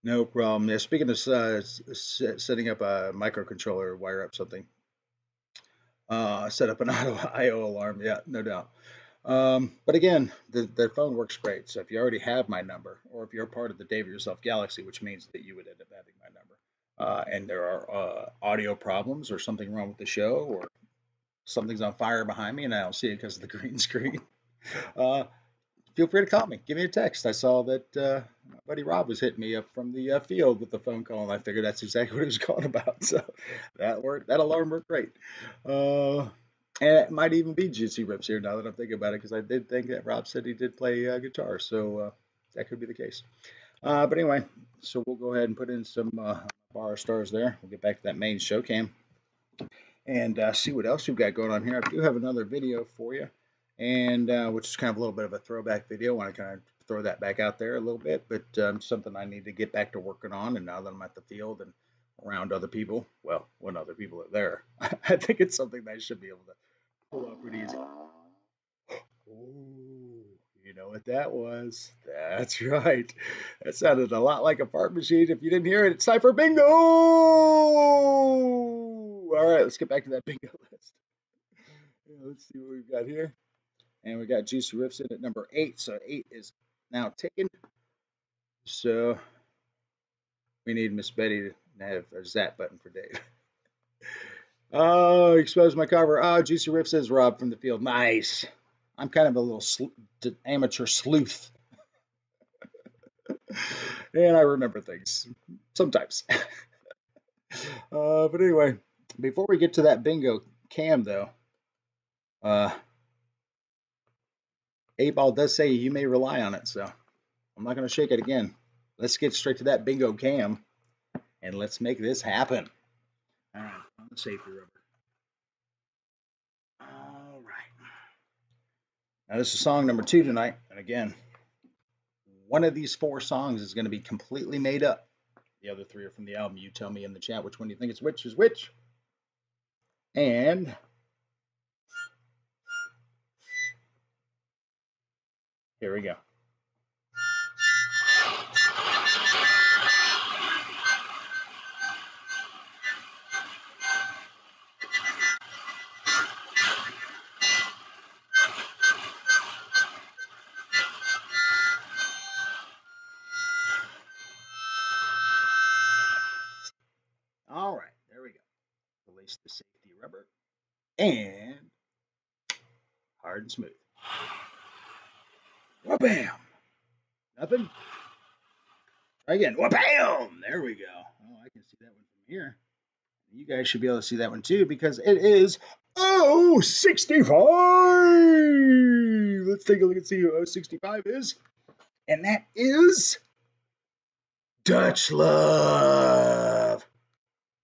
no problem. Yeah, speaking of setting up a microcontroller, wire up something, set up an IO alarm. Yeah, no doubt. But again, the phone works great. So if you already have my number, or if you're part of the Dave Yourself Galaxy, which means that you would end up having my number, and there are audio problems or something wrong with the show, or something's on fire behind me and I don't see it because of the green screen, uh, feel free to call me. Give me a text. I saw that my buddy Rob was hitting me up from the field with the phone call, and I figured that's exactly what he was calling about. So that worked. That alarm worked great. Uh, and it might even be Juicy Rips here now that I'm thinking about it, because I did think that Rob said he did play guitar, so that could be the case. But anyway, so we'll go ahead and put in some bar stars there. We'll get back to that main show cam and see what else we've got going on here. I do have another video for you, and which is kind of a little bit of a throwback video. I want to kind of throw that back out there a little bit, but something I need to get back to working on. And now that I'm at the field and around other people, well, when other people are there, I think it's something that I should be able to pull off pretty easy. Ooh, you know what that was? That's right. That sounded a lot like a fart machine. If you didn't hear it, it's time for bingo! All right, let's get back to that bingo list. Yeah, let's see what we've got here. And we got Juicy Riffs in at number 8. So 8 is now taken. So we need Miss Betty to have a zap button for Dave. Oh, expose my cover. Oh, Juicy Riff says Rob from the field. Nice. I'm kind of a little amateur sleuth. And I remember things sometimes. But anyway, before we get to that bingo cam, though, 8-Ball does say you may rely on it, so I'm not going to shake it again. Let's get straight to that bingo cam, and let's make this happen. All right, on the safety rubber. All right. Now, this is song number 2 tonight, and again, one of these 4 songs is going to be completely made up. The other 3 are from the album. You tell me in the chat which one you think is which. And here we go. All right, there we go. Release the safety rubber. And hard and smooth. Wha-bam! Nothing? Try again. Wha-bam! There we go. Oh, I can see that one from here. You guys should be able to see that one too, because it is 65. Let's take a look and see who 65 is. And that is Dutch Love.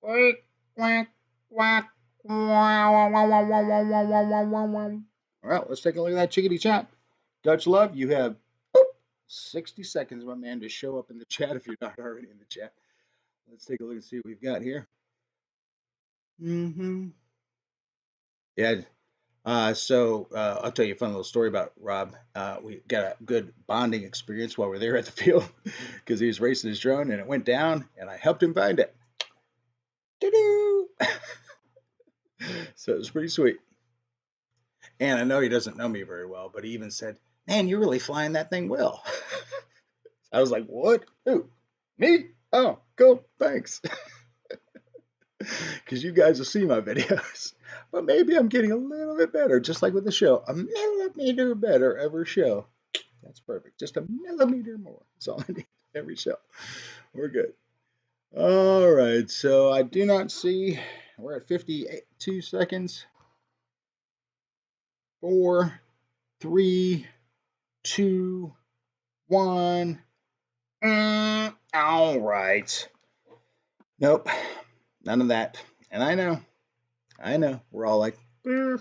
Quack, quack, quack. Well, let's take a look at that chickadee chat. Dutch Love, you have 60 seconds, my man, to show up in the chat if you're not already in the chat. Let's take a look and see what we've got here. Yeah. So I'll tell you a fun little story about Rob. We got a good bonding experience while we were there at the field because he was racing his drone and it went down and I helped him find it. Doo-doo! So it was pretty sweet. And I know he doesn't know me very well, but he even said, "Man, you're really flying that thing well." I was like, "What? Who? Me? Oh, cool. Thanks." Because you guys will see my videos. But maybe I'm getting a little bit better, just like with the show. A millimeter better every show. That's perfect. Just a millimeter more. That's all I need every show. We're good. All right. So I do not see. We're at 52 seconds. 4, 3, 2, 1. All right. Nope. None of that. And I know. We're all like, we're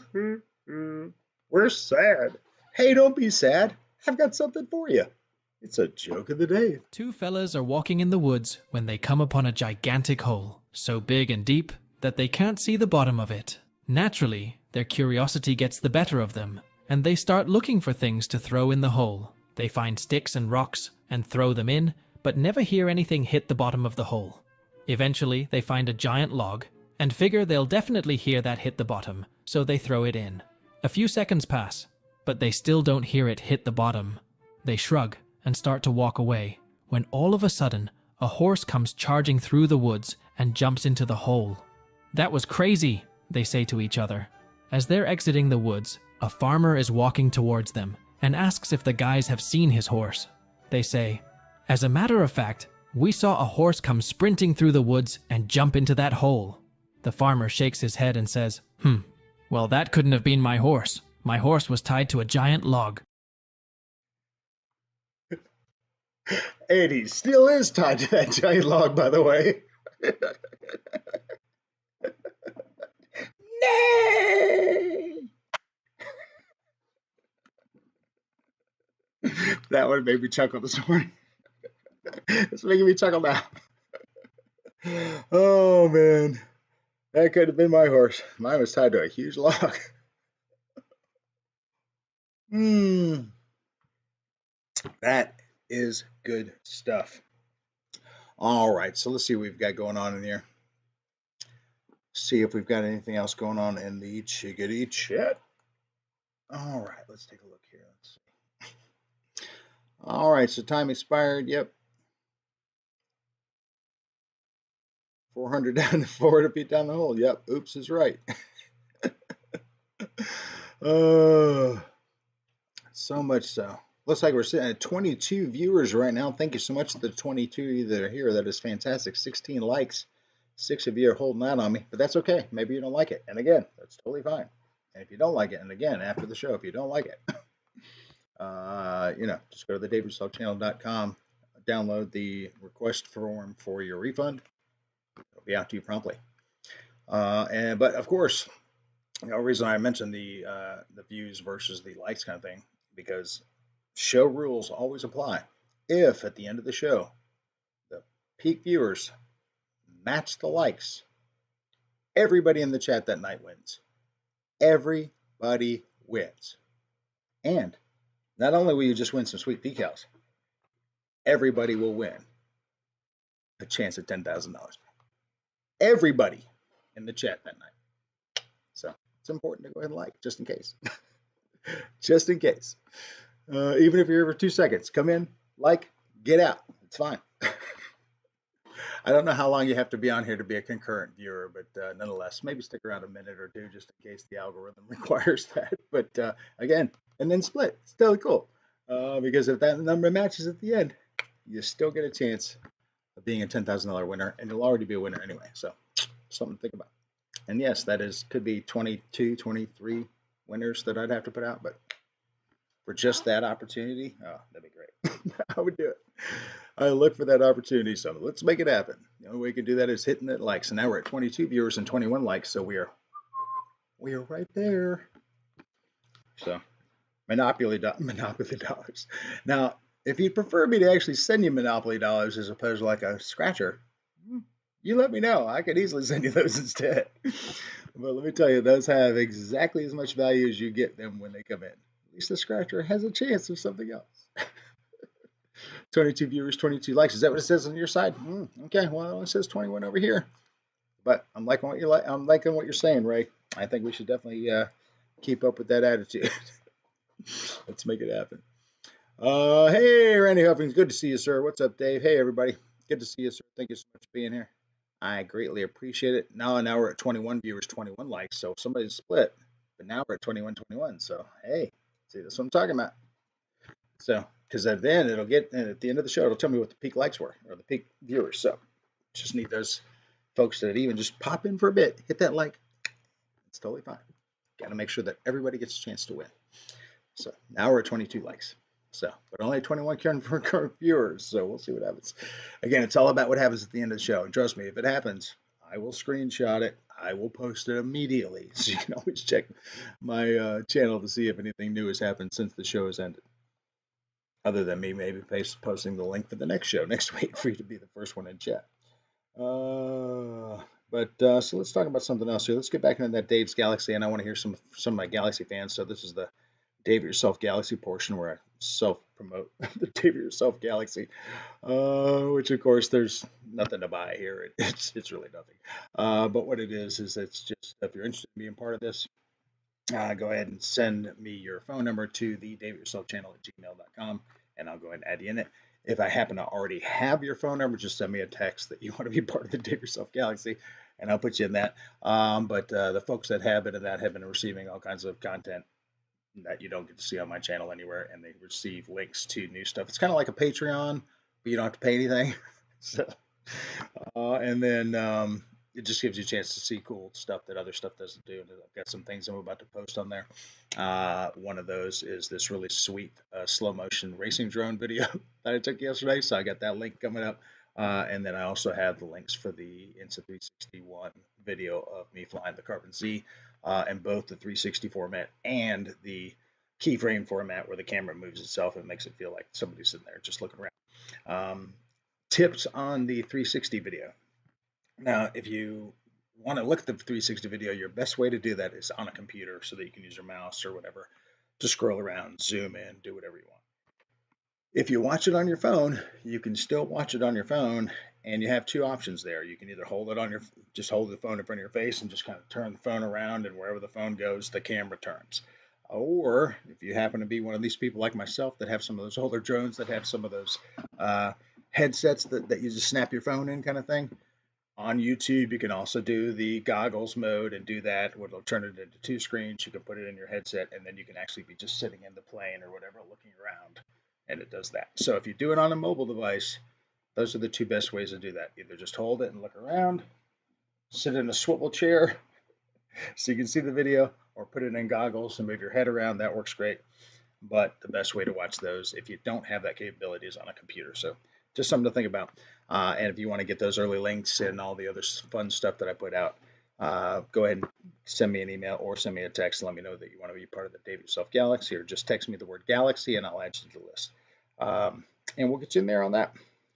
sad. Hey, don't be sad. I've got something for you. It's a joke of the day. Two fellas are walking in the woods when they come upon a gigantic hole, so big and deep that they can't see the bottom of it. Naturally, their curiosity gets the better of them, and they start looking for things to throw in the hole. They find sticks and rocks and throw them in, but never hear anything hit the bottom of the hole. Eventually, they find a giant log and figure they'll definitely hear that hit the bottom, so they throw it in. A few seconds pass, but they still don't hear it hit the bottom. They shrug and start to walk away, when all of a sudden, a horse comes charging through the woods and jumps into the hole. "That was crazy," they say to each other. As they're exiting the woods, a farmer is walking towards them and asks if the guys have seen his horse. They say, "As a matter of fact, we saw a horse come sprinting through the woods and jump into that hole." The farmer shakes his head and says, "Well, that couldn't have been my horse. My horse was tied to a giant log." And he still is tied to that giant log, by the way. Nay! That one made me chuckle this morning. It's making me chuckle now. Oh, man. That could have been my horse. Mine was tied to a huge log. That is good stuff. All right, so let's see what we've got going on in here. See if we've got anything else going on in the Chickadee chat. All right, let's take a look here. Let's see. All right, so time expired. Yep. 400 down, 400 feet down the hole. Yep. Oops is right. So much so. Looks like we're sitting at 22 viewers right now. Thank you so much to the 22 that are here. That is fantastic. 16 likes. 6 of you are holding out on me, but that's okay. Maybe you don't like it. And again, that's totally fine. And if you don't like it, and again, after the show, if you don't like it, just go to the davidrussellchannel.com, download the request form for your refund. It'll be out to you promptly. But of course, the reason I mentioned the views versus the likes kind of thing, because show rules always apply. If at the end of the show, the peak viewers match the likes, everybody in the chat that night wins. Everybody wins. And not only will you just win some sweet decals, everybody will win a chance at $10,000. Everybody in the chat that night. So it's important to go ahead and like, just in case. Just in case. Even if you're here for 2 seconds, come in, like, get out. It's fine. I don't know how long you have to be on here to be a concurrent viewer, but nonetheless, maybe stick around a minute or two just in case the algorithm requires that. But again, and then split. It's still cool. Because if that number matches at the end, you still get a chance of being a $10,000 winner, and you'll already be a winner anyway. So something to think about. And yes, could be 22, 23 winners that I'd have to put out, but for just that opportunity, oh, that'd be great. I would do it. I look for that opportunity, so let's make it happen. The only way we can do that is hitting that like. So now we're at 22 viewers and 21 likes, so we are right there. So Monopoly dollars. Now, if you'd prefer me to actually send you Monopoly dollars as opposed to like a scratcher, you let me know. I could easily send you those instead. But let me tell you, those have exactly as much value as you get them when they come in. At least the scratcher has a chance of something else. 22 viewers, 22 likes. Is that what it says on your side? Okay, well, it says 21 over here. But I'm liking what you're saying, Ray. I think we should definitely keep up with that attitude. Let's make it happen. Hey, Randy Huffings, good to see you, sir. What's up, Dave? Hey, everybody. Good to see you, sir. Thank you so much for being here. I greatly appreciate it. Now we're at 21 viewers, 21 likes. So somebody's split. But now we're at 21, 21. So, hey, see, that's what I'm talking about. So, because then it'll get, and at the end of the show, it'll tell me what the peak likes were, or the peak viewers. So, just need those folks that even just pop in for a bit, hit that like. It's totally fine. Got to make sure that everybody gets a chance to win. So, now we're at 22 likes. So, but only 21 current viewers. So, we'll see what happens. Again, it's all about what happens at the end of the show. And trust me, if it happens, I will screenshot it. I will post it immediately. So, you can always check my channel to see if anything new has happened since the show has ended. other than me maybe posting the link for the next show next week for you to be the first one in chat. So let's talk about something else here. Let's get back into that Dave's Galaxy, and I want to hear some of my Galaxy fans. So this is the Dave It Yourself Galaxy portion where I self-promote the Dave It Yourself Galaxy, which of course there's nothing to buy here. It's really nothing. But what it is it's just if you're interested in being part of this, go ahead and send me your phone number to the Dave It Yourself channel at gmail.com, and I'll go ahead and add you in it. If I happen to already have your phone number, just send me a text that you want to be part of the Dave It Yourself Galaxy, and I'll put you in that. But the folks that have it and that have been receiving all kinds of content that you don't get to see on my channel anywhere, and they receive links to new stuff. It's kind of like a Patreon, but you don't have to pay anything. So, and then it just gives you a chance to see cool stuff that other stuff doesn't do. And I've got some things I'm about to post on there. One of those is this really sweet slow motion racing drone video that I took yesterday. So I got that link coming up. And then I also have the links for the Insta360 video of me flying the Carbon Z, and both the 360 format and the keyframe format where the camera moves itself and makes it feel like somebody's sitting there just looking around. Tips on the 360 video. Now, if you want to look at the 360 video, your best way to do that is on a computer so that you can use your mouse or whatever to scroll around, zoom in, do whatever you want. If you watch it on your phone, you can still watch it on your phone, and you have two options there. You can either hold the phone in front of your face and just kind of turn the phone around, and wherever the phone goes, the camera turns. Or if you happen to be one of these people like myself that have some of those older drones that have some of those headsets that you just snap your phone in kind of thing, on YouTube, you can also do the goggles mode and do that. It'll turn it into two screens. You can put it in your headset, and then you can actually be just sitting in the plane or whatever, looking around, and it does that. So if you do it on a mobile device, those are the two best ways to do that. Either just hold it and look around, sit in a swivel chair so you can see the video, or put it in goggles and move your head around. That works great. But the best way to watch those, if you don't have that capability, is on a computer. So just something to think about. And if you want to get those early links and all the other fun stuff that I put out, go ahead and send me an email or send me a text and let me know that you want to be part of the Dave It Yourself Galaxy, or just text me the word Galaxy and I'll add you to the list. And we'll get you in there on that.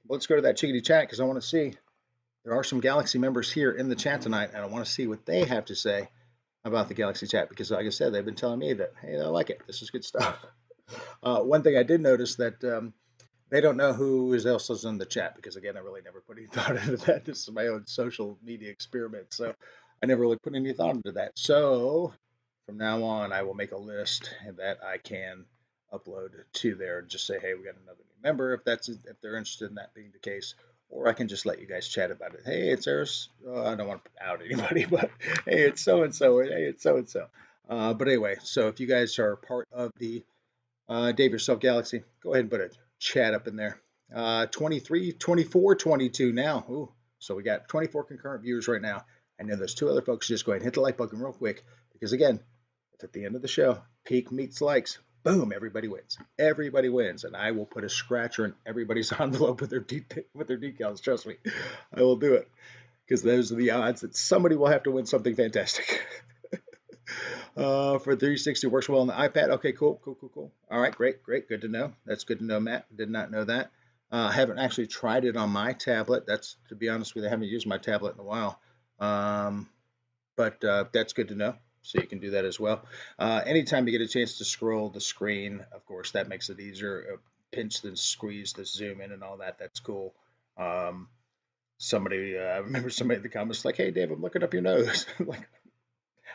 Let's go to that chickadee chat because I want to see. There are some Galaxy members here in the chat tonight, and I want to see what they have to say about the Galaxy chat because, like I said, they've been telling me that, hey, I like it. This is good stuff. One thing I did notice that they don't know who else is in the chat because, again, I really never put any thought into that. This is my own social media experiment, so I never really put any thought into that. So from now on, I will make a list that I can upload to there and just say, hey, we got another new member if they're interested in that being the case. Or I can just let you guys chat about it. Hey, it's Eris. I don't want to out anybody, but hey, it's so-and-so. Hey, it's so-and-so. But anyway, so if you guys are part of the Dave It Yourself Galaxy, go ahead and put a chat up in there. 23, 24, 22 now. Ooh, so we got 24 concurrent viewers right now. I know there's two other folks. Just go ahead and hit the like button real quick because, again, it's at the end of the show. Peak meets likes. Boom, everybody wins. Everybody wins, and I will put a scratcher in everybody's envelope with their decals. Trust me, I will do it because those are the odds that somebody will have to win something fantastic. For 360 works well on the iPad. Okay, cool. All right, great. Good to know. That's good to know, Matt. Did not know that. I haven't actually tried it on my tablet. That's, to be honest with you, I haven't used my tablet in a while. But that's good to know. So you can do that as well. Anytime you get a chance to scroll the screen, of course, that makes it easier. Pinch the squeeze, the zoom in and all that. That's cool. I remember somebody in the comments like, hey, Dave, I'm looking up your nose. Like,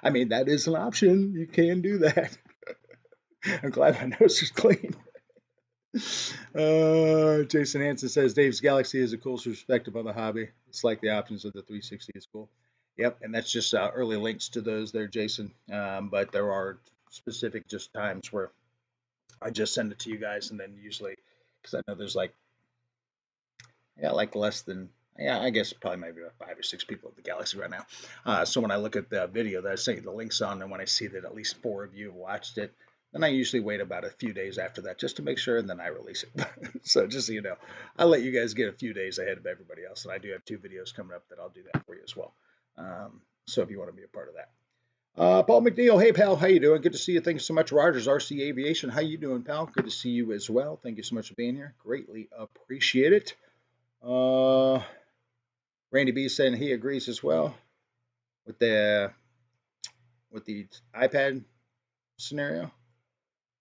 I mean, that is an option. You can do that. I'm glad my nose is clean. Jason Hansen says, Dave's Galaxy is a cool perspective on the hobby. It's like the options of the 360 is cool. Yep, and that's just early links to those there, Jason. But there are specific just times where I just send it to you guys, and then usually, because I know there's like less than, I guess probably maybe about 5 or 6 people at the Galaxy right now. So when I look at the video that I sent you the links on, and when I see that at least 4 of you have watched it, then I usually wait about a few days after that just to make sure, and then I release it. So just so you know, I let you guys get a few days ahead of everybody else, and I do have 2 videos coming up that I'll do that for you as well. So if you want to be a part of that. Paul McNeil, hey pal, how you doing? Good to see you. Thank you so much. Rogers, RC Aviation, how you doing, pal? Good to see you as well. Thank you so much for being here. Greatly appreciate it. Randy B saying he agrees as well with the iPad scenario.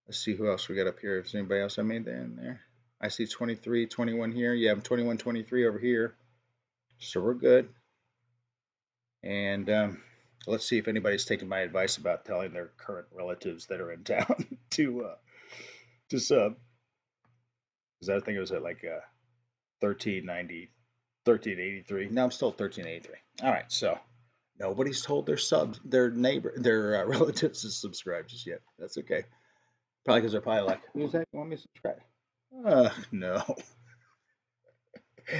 Let's see who else we got up here. If there's anybody else I made there in there. I see 23, 21 here. Yeah, I'm 21, 23 over here. So we're good. And let's see if anybody's taken my advice about telling their current relatives that are in town to sub. Because I think it was at like 1390, 1383. No, I'm still 1383. All right, so nobody's told their relatives to subscribe just yet. That's okay. Probably because they're probably like, who's that? You want me to subscribe? No.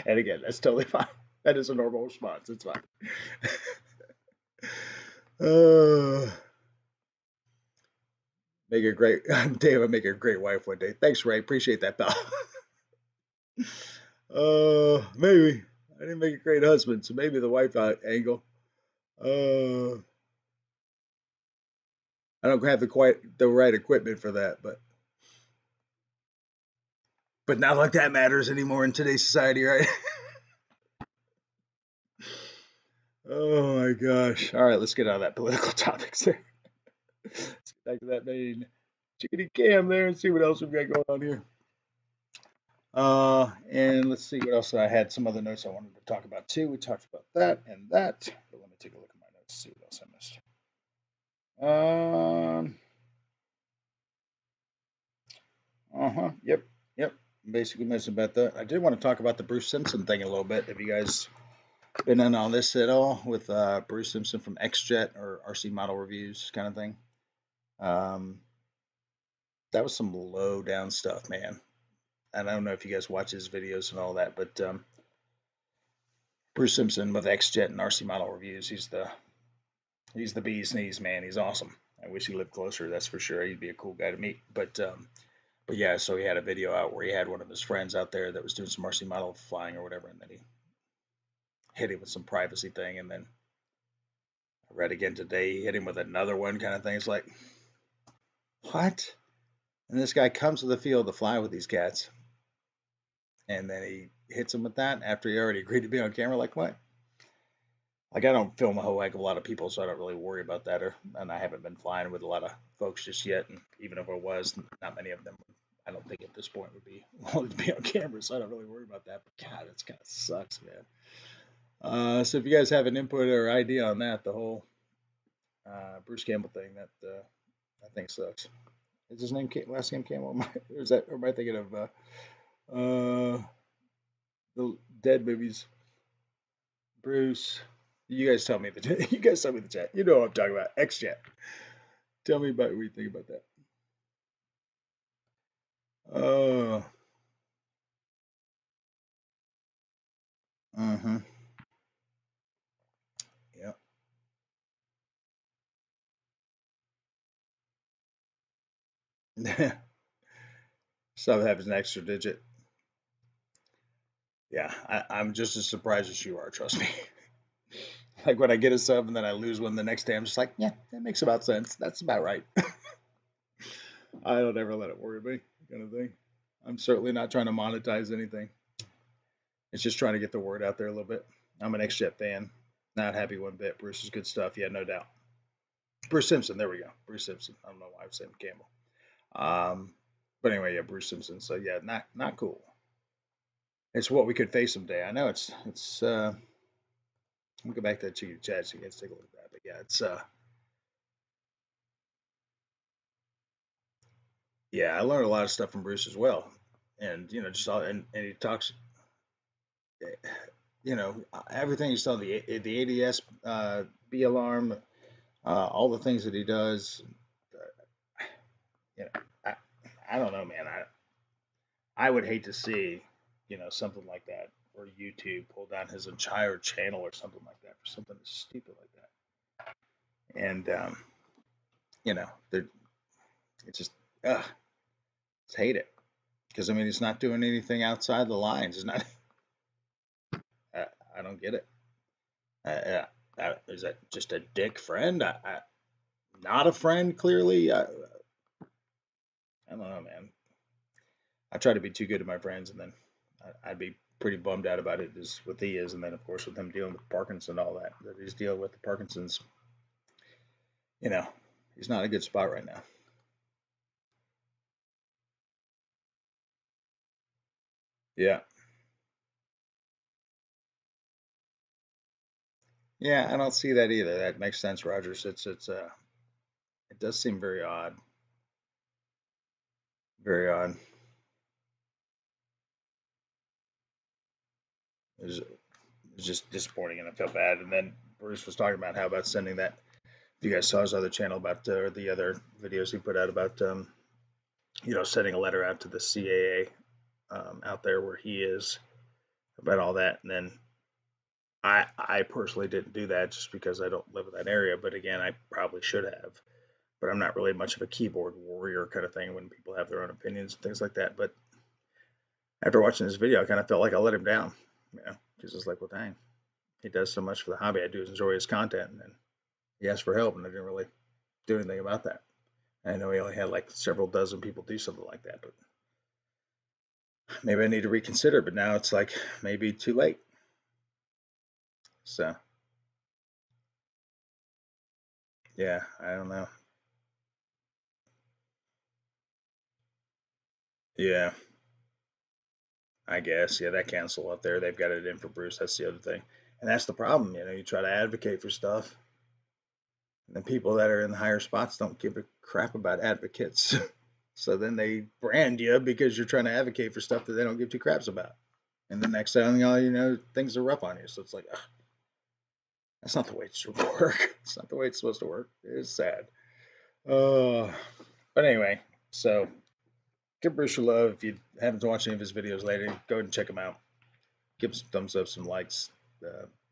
And again, that's totally fine. That is a normal response. It's fine. Make a great Dave. Make a great wife one day. Thanks, Ray. Appreciate that, pal. Maybe I didn't make a great husband, so maybe the wife angle. I don't have the right equipment for that, but not like that matters anymore in today's society, right? Oh my gosh! All right, let's get out of that political topics there. Let's get back to that main chickadee cam there and see what else we've got going on here. And let's see what else I had. Some other notes I wanted to talk about too. We talked about that and that. But let me take a look at my notes, see what else I missed. Yep. Basically missed about that. I did want to talk about the Bruce Simpson thing a little bit. Have you guys been in on this at all with Bruce Simpson from XJet or RC Model Reviews kind of thing? That was some low down stuff, man. And I don't know if you guys watch his videos and all that, but Bruce Simpson with XJet and RC Model Reviews, he's the bee's knees, man. He's awesome. I wish he lived closer, that's for sure. He'd be a cool guy to meet. But yeah, so he had a video out where he had one of his friends out there that was doing some RC model flying or whatever, and then he hit him with some privacy thing, and then I read again today, he hit him with another one kind of thing. It's like, what? And this guy comes to the field to fly with these cats, and then he hits him with that after he already agreed to be on camera. Like, what? Like, I don't film a whole heck of a lot of people, so I don't really worry about that. And I haven't been flying with a lot of folks just yet. And even if I was, not many of them, I don't think at this point would be willing to be on camera, so I don't really worry about that. But God, it kind of sucks, man. So if you guys have an input or idea on that, the whole Bruce Campbell thing, that thing sucks. Is his name last name Campbell? Or am I thinking of the Dead movies? Bruce. You guys tell me the chat. You know what I'm talking about. XJet. Tell me about what you think about that. Yeah. Sub happens an extra digit. Yeah, I'm just as surprised as you are, trust me. Like when I get a sub and then I lose one the next day, I'm just like, yeah, that makes about sense. That's about right. I don't ever let it worry me, kind of thing. I'm certainly not trying to monetize anything. It's just trying to get the word out there a little bit. I'm an XJet fan. Not happy one bit. Bruce is good stuff. Yeah, no doubt. Bruce Simpson. There we go. Bruce Simpson. I don't know why I was saying Campbell. But anyway, yeah, Bruce Simpson. So yeah, not cool. It's what we could face someday. I know it's. Let me go back to that chicken chat so you guys take a look at that. But yeah, it's. Yeah, I learned a lot of stuff from Bruce as well, and just all and he talks. Everything he saw the ADS B alarm, all the things that he does. I don't know, man. I would hate to see, something like that, or YouTube pull down his entire channel or something like that for something stupid like that. And it's just, just hate it because I mean, it's not doing anything outside the lines. It's not. I don't get it. Is that just a dick friend? not a friend, clearly. I don't know, man. I try to be too good to my friends, and then I'd be pretty bummed out about it, is what he is. And then, of course, with him dealing with Parkinson and all that, that he's dealing with the Parkinson's, you know, he's not in a good spot right now. Yeah. Yeah, I don't see that either. That makes sense, Rogers. It does seem very odd. Very odd. It's, it's just disappointing, and I felt bad. And then Bruce was talking about how about sending that. If you guys saw his other channel about or the other videos he put out about sending a letter out to the CAA out there where he is about all that. And then I personally didn't do that just because I don't live in that area. But again, I probably should have. But I'm not really much of a keyboard warrior kind of thing when people have their own opinions and things like that. But after watching this video, I kind of felt like I let him down, because it's like, well, dang, he does so much for the hobby. I do enjoy his content, and then he asked for help, and I didn't really do anything about that. I know he only had like several dozen people do something like that, but maybe I need to reconsider. But now it's like maybe too late. So yeah, I don't know. Yeah, I guess. Yeah, that cancel up there, they've got it in for Bruce. That's the other thing. And that's the problem. You try to advocate for stuff, and the people that are in the higher spots don't give a crap about advocates. So then they brand you because you're trying to advocate for stuff that they don't give two craps about. And the next thing you know, things are rough on you. So it's like, ugh, that's not the way it should work. It's not the way it's supposed to work. It's sad. But anyway, so give Bruce your love. If you haven't watched any of his videos lately, go ahead and check him out. Give him some thumbs up, some likes,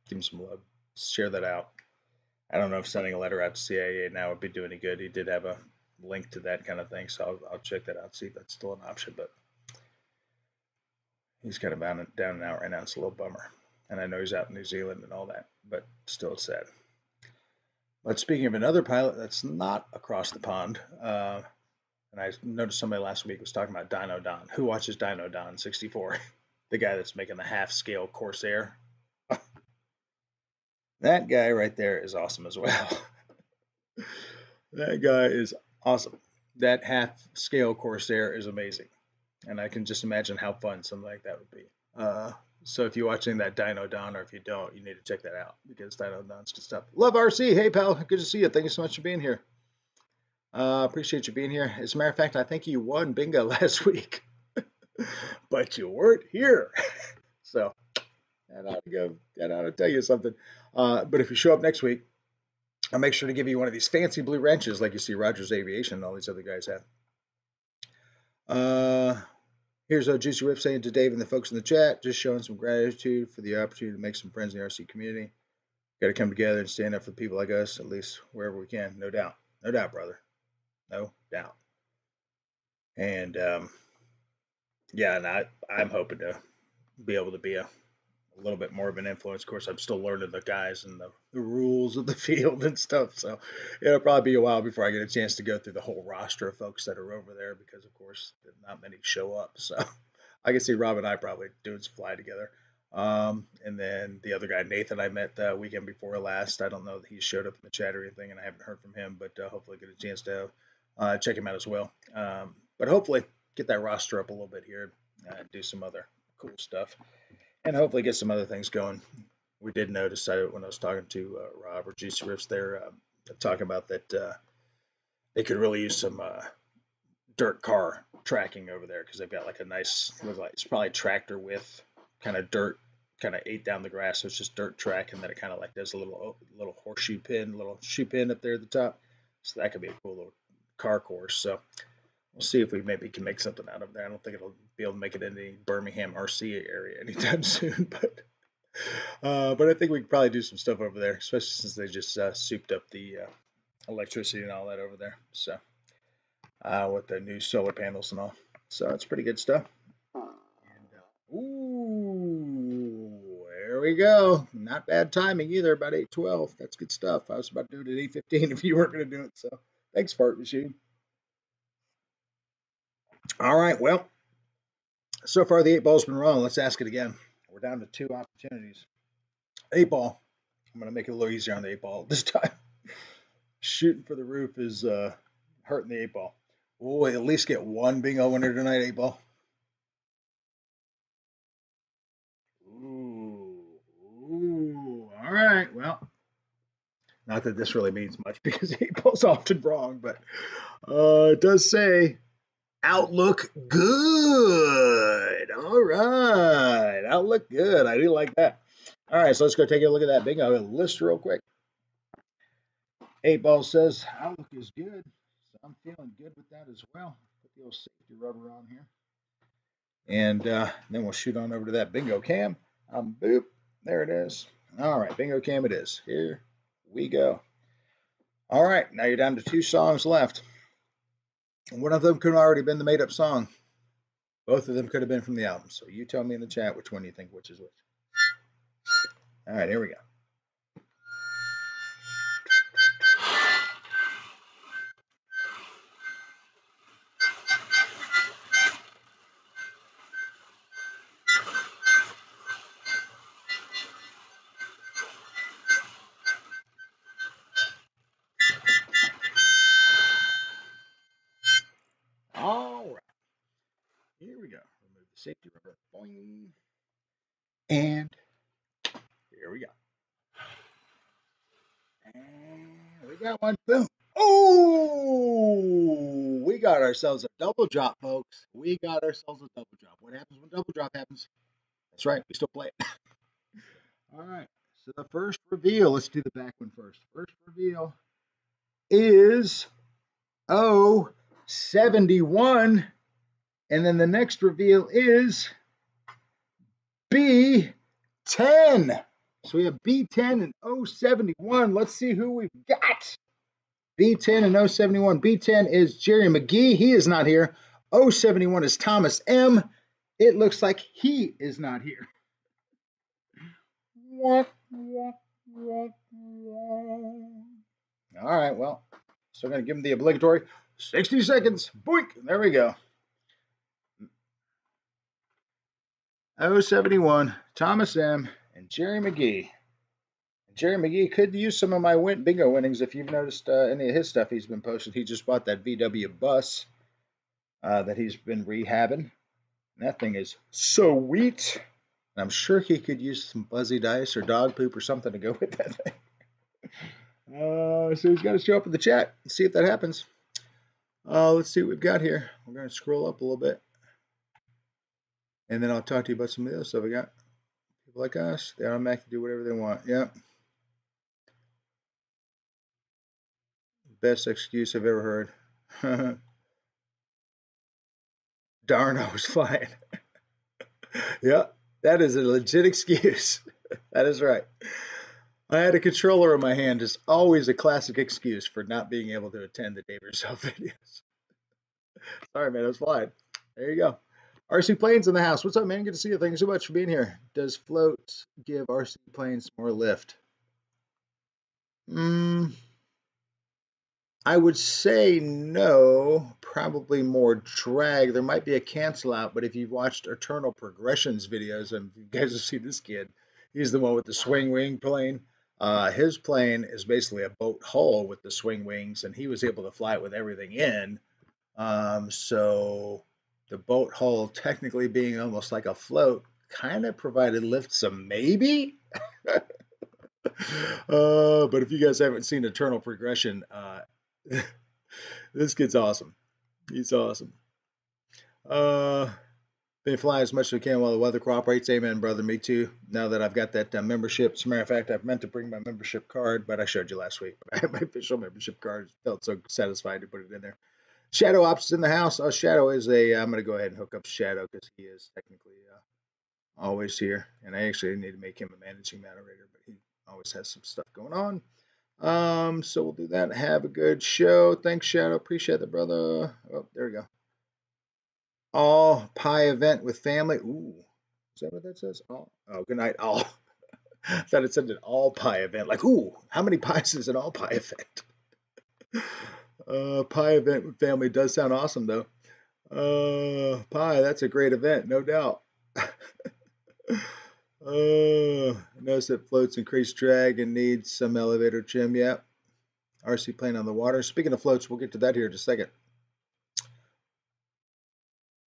give him some love. Share that out. I don't know if sending a letter out to CIA now would be doing any good. He did have a link to that kind of thing, so I'll check that out, see if that's still an option. But he's kind of down and out right now. It's a little bummer. And I know he's out in New Zealand and all that, but still it's sad. But speaking of another pilot that's not across the pond, and I noticed somebody last week was talking about Dino Don. Who watches Dino Don 64? The guy that's making the half-scale Corsair. That guy right there is awesome as well. That guy is awesome. That half-scale Corsair is amazing. And I can just imagine how fun something like that would be. So if you're watching that Dino Don, or if you don't, you need to check that out, because Dino Don's good stuff. Love RC. Hey, pal. Good to see you. Thank you so much for being here. Appreciate you being here. As a matter of fact, I think you won bingo last week, but you weren't here. So that ought to tell you something. But if you show up next week, I'll make sure to give you one of these fancy blue wrenches like you see Rogers Aviation and all these other guys have. Here's a Juicy Rip saying to Dave and the folks in the chat, just showing some gratitude for the opportunity to make some friends in the RC community. Got to come together and stand up for people like us, at least wherever we can. No doubt. No doubt, brother. No doubt. And yeah, and I'm hoping to be able to be a little bit more of an influence. Of course, I'm still learning the guys and the rules of the field and stuff. So it'll probably be a while before I get a chance to go through the whole roster of folks that are over there, because, of course, not many show up. So I can see Rob and I probably doing some fly together. And then the other guy, Nathan, I met the weekend before last. I don't know that he showed up in the chat or anything, and I haven't heard from him, but hopefully get a chance to check him out as well. But hopefully get that roster up a little bit here, do some other cool stuff, and hopefully get some other things going. We did notice when I was talking to Rob or Juicy Rips there, talking about that they could really use some dirt car tracking over there, because they've got like a nice, it's probably tractor with kind of dirt, kind of ate down the grass, so it's just dirt track, and then it kind of like does a little horseshoe pin, little shoe pin up there at the top. So that could be a cool little car course. So we'll see if we maybe can make something out of that. I don't think it'll be able to make it in the Birmingham RC area anytime soon, but I think we could probably do some stuff over there, especially since they just souped up the electricity and all that over there. So with the new solar panels and all. So it's pretty good stuff. And, ooh, there we go. Not bad timing either, about 8:12. That's good stuff. I was about to do it at 8:15 if you weren't going to do it. So Thanks, fart machine. All right, well, so far the 8-ball's been wrong. Let's ask it again. We're down to 2 opportunities. 8-ball. I'm going to make it a little easier on the 8-ball this time. Shooting for the roof is hurting the 8-ball. We'll at least get one bingo winner tonight, 8-ball. Ooh, all right. Well, not that this really means much because 8-ball's often wrong, but it does say outlook good. All right. Outlook good. I do like that. All right, so let's go take a look at that bingo list real quick. 8-ball says outlook is good. So I'm feeling good with that as well. Put the old safety rubber on here. And then we'll shoot on over to that bingo cam. Boop. There it is. All right, bingo cam it is. Here we go. All right, now you're down to 2 songs left. One of them could have already been the made-up song. Both of them could have been from the album. So you tell me in the chat which one you think which is which. All right, here we go. All right, here we go. Remove the safety rubber. Boing. And here we go. And we got one. Boom. Oh, we got ourselves a double drop, folks. We got ourselves a double drop. What happens when double drop happens? That's right. We still play it. All right. So the first reveal, let's do the back one first. First reveal is 71. And then the next reveal is B10. So we have B10 and 071. Let's see who we've got. B10 and 071. B10 is Jerry McGee. He is not here. 071 is Thomas M. It looks like he is not here. All right, well, so I'm going to give him the obligatory 60 seconds. Boink. There we go. 071, Thomas M. and Jerry McGee. Jerry McGee could use some of my bingo winnings. If you've noticed any of his stuff he's been posting, he just bought that VW bus that he's been rehabbing. And that thing is sweet. And I'm sure he could use some fuzzy dice or dog poop or something to go with that thing. So he's got to show up in the chat and see if that happens. Let's see what we've got here. We're going to scroll up a little bit. And then I'll talk to you about some of the other stuff we got. People like us, they automatically do whatever they want. Yep. Best excuse I've ever heard. Darn, I was flying. Yep, that is a legit excuse. That is right. I had a controller in my hand is always a classic excuse for not being able to attend the Dave Yourself videos. Sorry, man, I was flying. There you go. RC Planes in the house. What's up, man? Good to see you. Thank you so much for being here. Does floats give RC Planes more lift? I would say no, probably more drag. There might be a cancel out, but if you've watched Eternal Progressions videos, and you guys have seen this kid, he's the one with the swing wing plane. His plane is basically a boat hull with the swing wings, and he was able to fly it with everything in. So the boat hull technically being almost like a float kind of provided lift some maybe. But if you guys haven't seen Eternal Progression, this kid's awesome. He's awesome. They fly as much as we can while the weather cooperates. Amen, brother. Me too. Now that I've got that membership. As a matter of fact, I've meant to bring my membership card, but I showed you last week. I have my official membership card. Felt so satisfied to put it in there. Shadow Ops is in the house. Oh, Shadow is I'm going to go ahead and hook up Shadow because he is technically always here. And I actually need to make him a managing moderator, but he always has some stuff going on. So we'll do that. Have a good show. Thanks, Shadow. Appreciate it, brother. Oh, there we go. All pie event with family. Ooh, is that what that says? Oh, good night, all. I thought it said an all pie event. Like, ooh, how many pies is an all pie event? Pie event with family does sound awesome, though. Pie, that's a great event, no doubt. Notice that floats increase drag and needs some elevator trim. Yeah. RC plane on the water. Speaking of floats, we'll get to that here in just a second.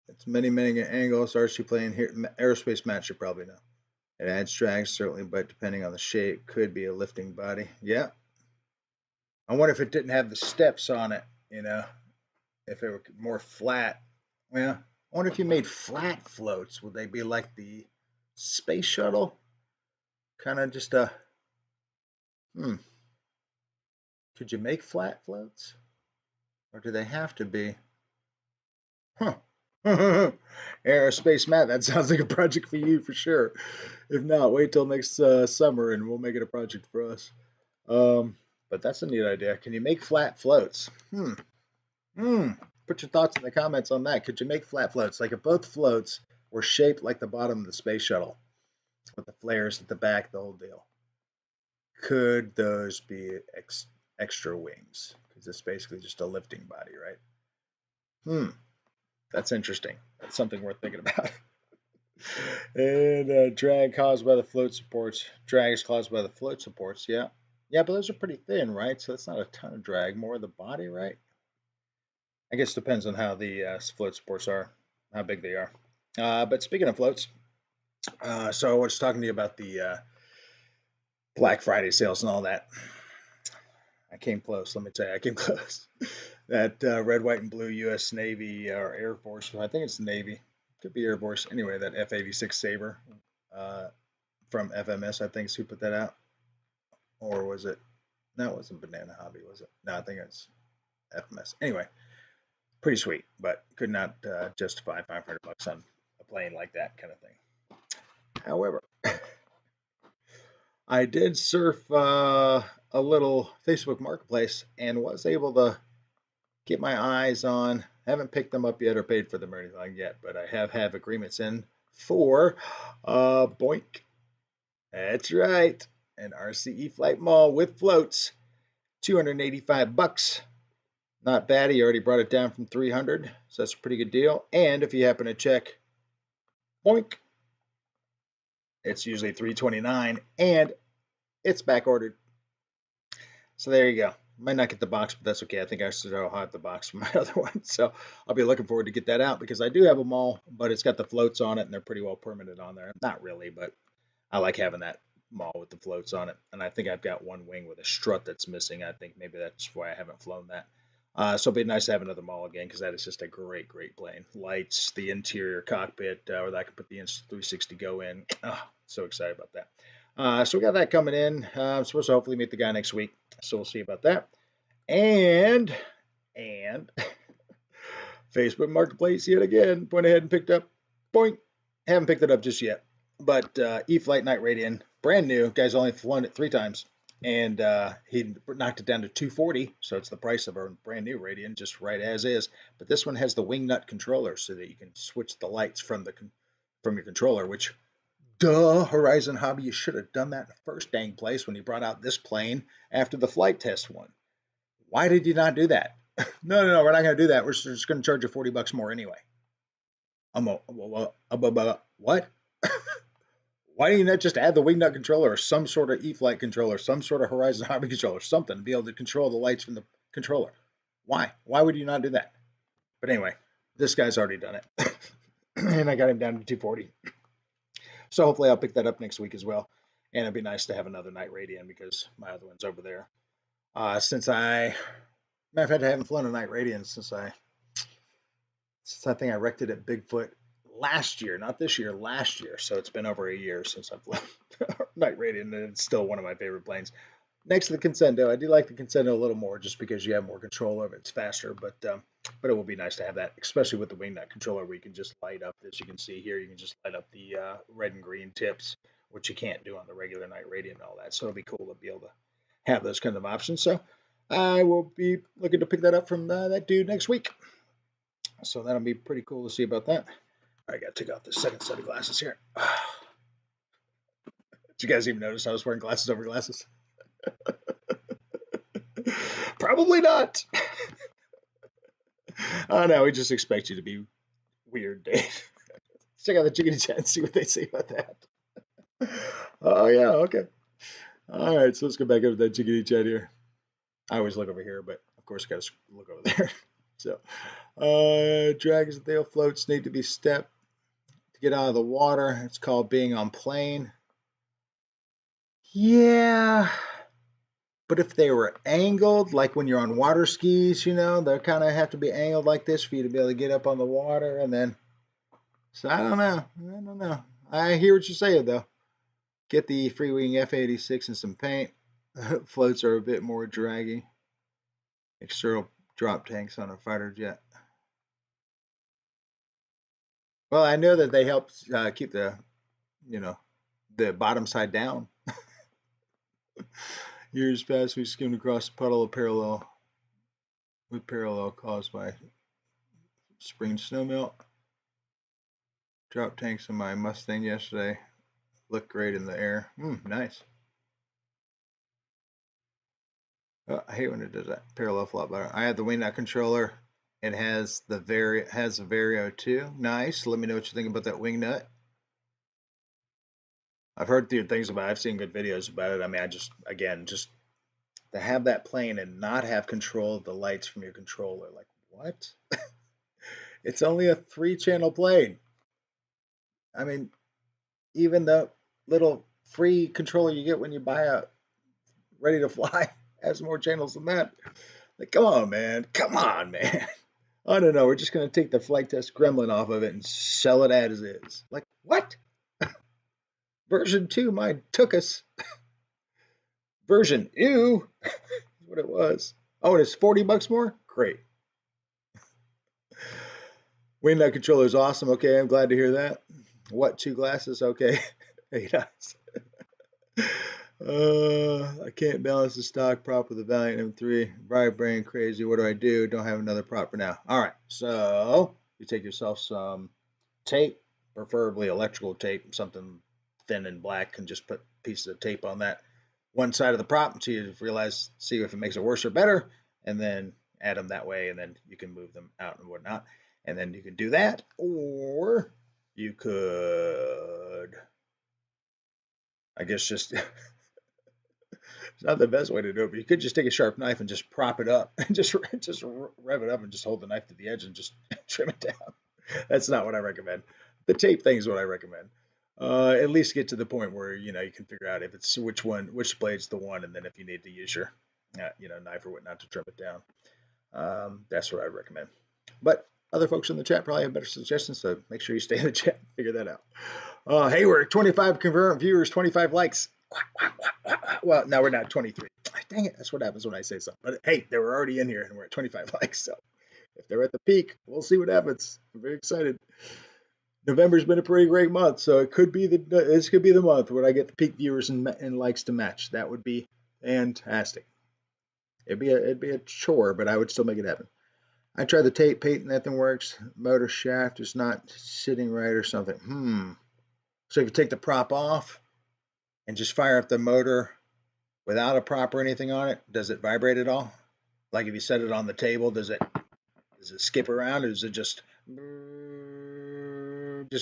It's many angles. RC plane here. Aerospace match, you probably know. It adds drag, certainly, but depending on the shape, could be a lifting body. Yeah. I wonder if it didn't have the steps on it, you know, if it were more flat. Well, I wonder if you made flat floats, would they be like the space shuttle? Kind of just a, Could you make flat floats? Or do they have to be? Huh. Aerospace Matt, that sounds like a project for you for sure. If not, wait till next summer and we'll make it a project for us. But that's a neat idea. Can you make flat floats? Put your thoughts in the comments on that. Could you make flat floats? Like if both floats were shaped like the bottom of the space shuttle with the flares at the back, the whole deal. Could those be extra wings? Because it's basically just a lifting body, right? That's interesting. That's something worth thinking about. And drag caused by the float supports. Drag is caused by the float supports. Yeah. Yeah, but those are pretty thin, right? So that's not a ton of drag. More of the body, right? I guess it depends on how the float supports are, how big they are. But speaking of floats, so I was talking to you about the Black Friday sales and all that. I came close. Let me tell you, I came close. That red, white, and blue U.S. Navy or Air Force, I think it's Navy, could be Air Force. Anyway, that F-86 Sabre from FMS, I think is who put that out. Or was it? No, it wasn't Banana Hobby, was it? No, I think it's FMS. Anyway, pretty sweet, but could not justify $500 on a plane like that kind of thing. However, I did surf a little Facebook Marketplace and was able to get my eyes on. Haven't picked them up yet or paid for them or anything yet, but I have agreements in for Boink. That's right, an RCE flight mall with floats, $285. Not bad. He already brought it down from 300, so that's a pretty good deal. And if you happen to check Boink, it's usually $329, and it's back ordered. So there you go. Might not get the box, but that's okay. I think I still have the box from my other one, so I'll be looking forward to get that out because I do have them all, but it's got the floats on it, and they're pretty well permanent on there. Not really, but I like having that mall with the floats on it, and I think I've got one wing with a strut that's missing. I think maybe that's why I haven't flown that. So it'd be nice to have another mall again because that is just a great plane. Lights, the interior cockpit, where I can put the Insta360 Go in. Oh, so excited about that. So we got that coming in. I'm supposed to hopefully meet the guy next week, so we'll see about that. And Facebook Marketplace yet again. Went ahead and picked up Boink. Haven't picked it up just yet, but E-Flight Night Radian, brand new. Guy's only flown it 3 times. And he knocked it down to $240, so it's the price of a brand new Radian, just right as is. But this one has the wing nut controller, so that you can switch the lights from your controller. Which, duh, Horizon Hobby, you should have done that in the first dang place when you brought out this plane after the flight test one. Why did you not do that? No, we're not going to do that. We're just going to charge you $40 more anyway. What? Why do you not just add the wing nut controller or some sort of E-Flight controller, some sort of Horizon Hobby controller, something to be able to control the lights from the controller? Why? Why would you not do that? But anyway, this guy's already done it. And I got him down to 240. So hopefully I'll pick that up next week as well. And it'd be nice to have another Night Radian because my other one's over there. Since I haven't flown a Night Radian since I think I wrecked it at Bigfoot last year, not this year, last year. So it's been over a year since I've flown Night Radian, and it's still one of my favorite planes. Next to the Concendo, I do like the Concendo a little more just because you have more control over it. It's faster, but it will be nice to have that, especially with the wing nut controller where you can just light up, as you can see here, you can just light up the red and green tips, which you can't do on the regular Night Radian and all that. So it'll be cool to be able to have those kind of options. So I will be looking to pick that up from that dude next week. So that'll be pretty cool to see about that. I got to take off the second set of glasses here. Did you guys even notice I was wearing glasses over glasses? Probably not. Oh no, we just expect you to be weird, Dave. Let's check out the chickadee chat and see what they say about that. Oh yeah, okay. All right, so let's go back over to that chickadee chat here. I always look over here, but of course I gotta look over there. So, dragons and tail floats need to be stepped to get out of the water. It's called being on plane. Yeah, but if they were angled, like when you're on water skis, you know, they kind of have to be angled like this for you to be able to get up on the water. And then, so I don't know. I don't know. I hear what you're saying, though. Get the Freewing F-86 and some paint. Floats are a bit more draggy. External drop tanks on a fighter jet. Well, I know that they help keep the, you know, the bottom side down. Years past, we skimmed across a puddle of parallel caused by spring snowmelt. Drop tanks on my Mustang yesterday. Looked great in the air. Nice. Oh, I hate when it does that. Parallel flop better. I have the wing nut controller. It has the Vario too. Nice. Let me know what you think about that wing nut. I've heard good things about it. I've seen good videos about it. I mean, just to have that plane and not have control of the lights from your controller. Like, what? It's only a 3-channel plane. I mean, even the little free controller you get when you buy a ready to fly has more channels than that. Like, come on, man. Come on, man. I don't know. We're just going to take the flight test gremlin off of it and sell it as is. Like, what? Version 2 mine took us. Version ew is what it was. Oh, and it's 40 bucks more? Great. Wing nut controller is awesome. Okay, I'm glad to hear that. What, 2 glasses? Okay. Hey, nice. I can't balance the stock prop with the Valiant M3. Brain crazy. What do I do? Don't have another prop for now. All right, so you take yourself some tape, preferably electrical tape, something thin and black, and just put pieces of tape on that one side of the prop until you realize, see if it makes it worse or better, and then add them that way, and then you can move them out and whatnot. And then you can do that, or you could, I guess, just it's not the best way to do it, but you could just take a sharp knife and just prop it up and just rev it up and just hold the knife to the edge and just trim it down. That's not what I recommend. The tape thing is what I recommend. At least get to the point where you can figure out if it's which blade's the one, and then if you need to use your knife or whatnot to trim it down. That's what I recommend. But other folks in the chat probably have better suggestions, so make sure you stay in the chat and figure that out. Hey, we're at 25 concurrent viewers, 25 likes. Well, now we're not 23. Dang it, that's what happens when I say something. But hey, they were already in here, and we're at 25 likes. So if they're at the peak, we'll see what happens. I'm very excited. November's been a pretty great month, so this could be the month where I get the peak viewers and likes to match. That would be fantastic. It'd be a chore, but I would still make it happen. I tried the tape paint, nothing works. Motor shaft is not sitting right or something. So if you take the prop off and just fire up the motor without a prop or anything on it, does it vibrate at all? Like if you set it on the table, does it skip around, or does it just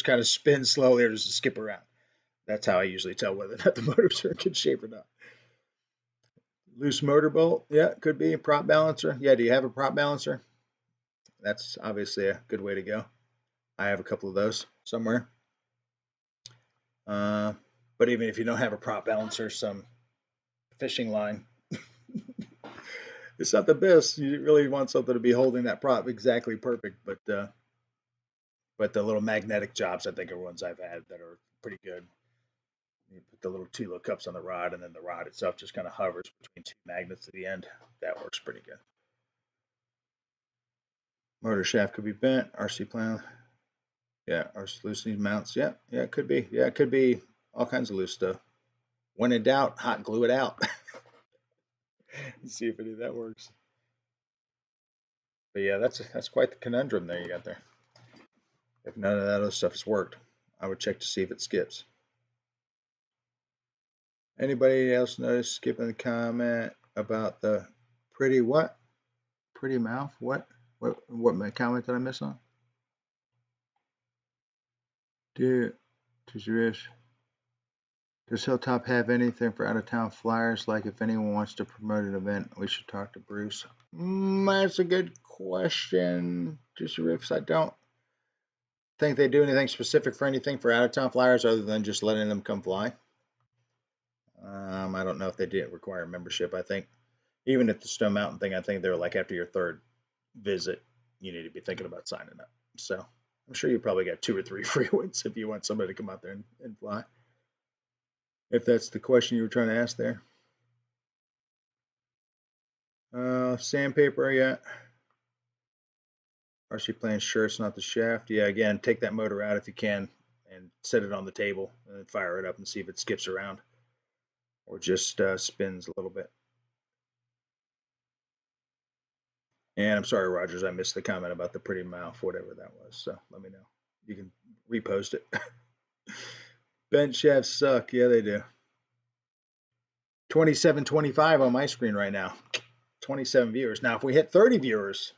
kind of spin slowly, or does it skip around? That's how I usually tell whether or not the motors are in good shape or not. Loose motor bolt, yeah, could be. A prop balancer, yeah, do you have a prop balancer? That's obviously a good way to go. I have a couple of those somewhere. But even if you don't have a prop balancer, some fishing line, it's not the best. You really want something to be holding that prop exactly perfect, but the little magnetic jobs, I think, are ones I've had that are pretty good. You put the little 2 little cups on the rod, and then the rod itself just kind of hovers between 2 magnets at the end. That works pretty good. Motor shaft could be bent. RC plan. Yeah, RC loosening mounts. Yeah, it could be. Yeah, it could be all kinds of loose stuff. When in doubt, hot glue it out. Let's see if any of that works. But yeah, that's quite the conundrum there you got there. If none of that other stuff has worked, I would check to see if it skips. Anybody else notice skipping the comment about the pretty what? Pretty mouth? What? What my comment did I miss on? Does Hilltop have anything for out-of-town flyers? Like if anyone wants to promote an event, we should talk to Bruce. That's a good question. Just riffs. I don't think they do anything specific for anything for out-of-town flyers other than just letting them come fly. I don't know if they did require membership. I think even at the Stone Mountain thing, I think they're like after your third visit, you need to be thinking about signing up. So I'm sure you probably got 2 or 3 free ones if you want somebody to come out there and fly. If that's the question you were trying to ask there. Sandpaper, yeah. RC plane shirts, not the shaft. Yeah, again, take that motor out if you can and set it on the table and then fire it up and see if it skips around or just spins a little bit. And I'm sorry, Rogers, I missed the comment about the pretty mouth, whatever that was. So let me know. You can repost it. Bench shafts suck. Yeah, they do. 2725 on my screen right now. 27 viewers. Now, if we hit 30 viewers,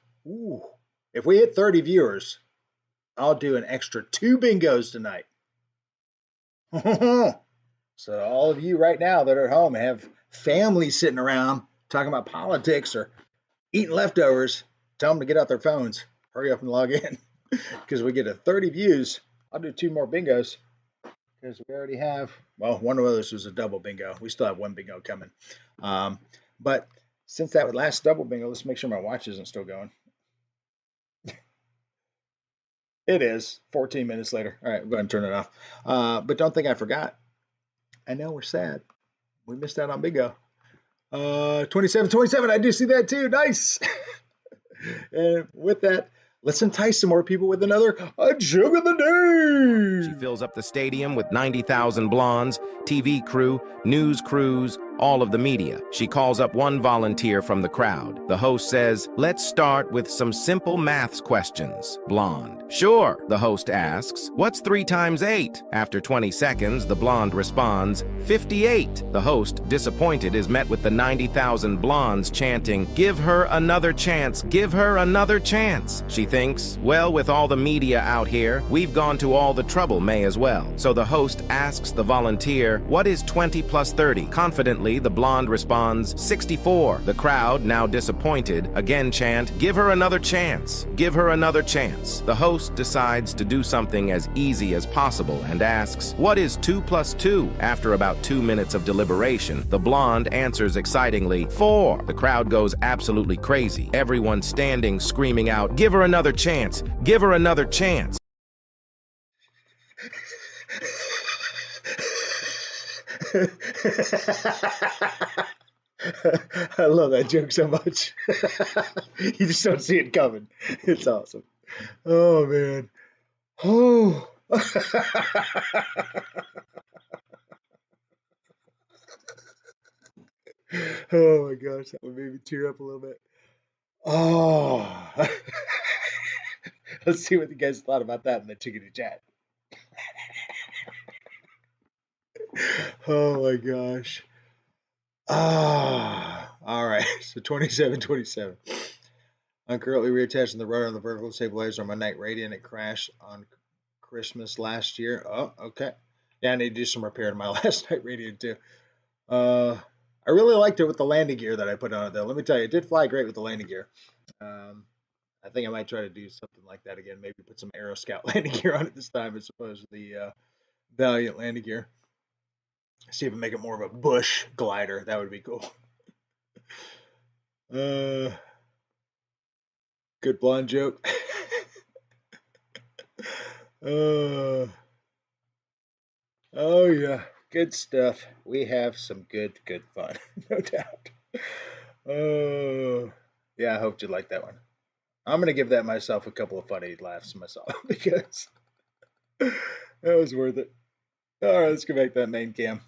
if we hit 30 viewers, I'll do an extra 2 bingos tonight. So all of you right now that are at home have families sitting around talking about politics or eating leftovers, tell them to get out their phones. Hurry up and log in. Because we get to 30 views, I'll do 2 more bingos. Because we already have, well, one of those was a double bingo. We still have 1 bingo coming. But since that last double bingo, let's make sure my watch isn't still going. It is 14 minutes later. All right, we'll go ahead and turn it off. But don't think I forgot. I know we're sad. We missed out on bingo. 27, I do see that too. Nice. And with that, let's entice some more people with another A Joke of the Day. She fills up the stadium with 90,000 blondes, TV crew, news crews, all of the media. She calls up one volunteer from the crowd. The host says, "Let's start with some simple maths questions." Blonde. "Sure," the host asks. "What's 3 times 8? After 20 seconds, the blonde responds, 58. The host, disappointed, is met with the 90,000 blondes chanting, "Give her another chance, give her another chance." She thinks, well, with all the media out here, we've gone to all the trouble, may as well. So the host asks the volunteer, "What is 20 plus 30? Confidently, the blonde responds, 64. The crowd, now disappointed, again chant, "Give her another chance, give her another chance." The host decides to do something as easy as possible and asks, "What is 2 plus 2? After about 2 minutes of deliberation, the blonde answers excitingly, 4. The crowd goes absolutely crazy. Everyone standing, screaming out, "Give her another chance, give her another chance." I love that joke so much. You just don't see it coming. It's awesome. Oh, man. Oh. Oh, my gosh. That would make me tear up a little bit. Oh. Let's see what you guys thought about that in the chickadee chat. Oh, my gosh. All right. So 27. I'm currently reattaching the rudder on the vertical stabilizer on my night Radiant. It crashed on Christmas last year. Oh, okay. Yeah, I need to do some repair to my last night Radiant too. I really liked it with the landing gear that I put on it though. Let me tell you, it did fly great with the landing gear. I think I might try to do something like that again. Maybe put some Aero Scout landing gear on it this time as opposed to the Valiant landing gear. See if I make it more of a bush glider. That would be cool. Good blonde joke. Oh yeah, good stuff. We have some good fun, no doubt. Oh yeah, I hope you like that one. I'm gonna give that myself a couple of funny laughs myself because that was worth it. All right, let's go back to that main cam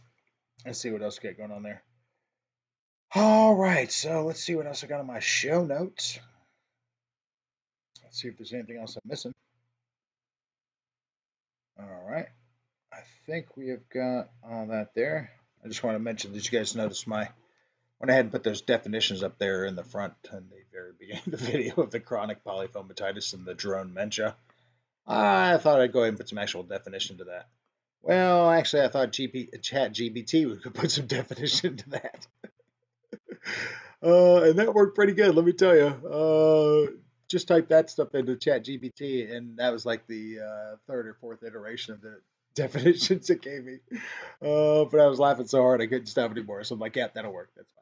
and see what else we got going on there. All right, so let's see what else I got on my show notes. Let's see if there's anything else I'm missing. All right. I think we have got all that there. I just want to mention that you guys noticed my went ahead and put those definitions up there in the front in the very beginning of the video of the chronic polyphomatitis and the drone dementia. I thought I'd go ahead and put some actual definition to that. Well, actually, I thought ChatGPT could put some definition to that. And that worked pretty good, let me tell you. Just type that stuff into ChatGPT, and that was like the third or fourth iteration of the definitions it gave me. But I was laughing so hard I couldn't stop anymore. So I'm like, yeah, that'll work. That's fine.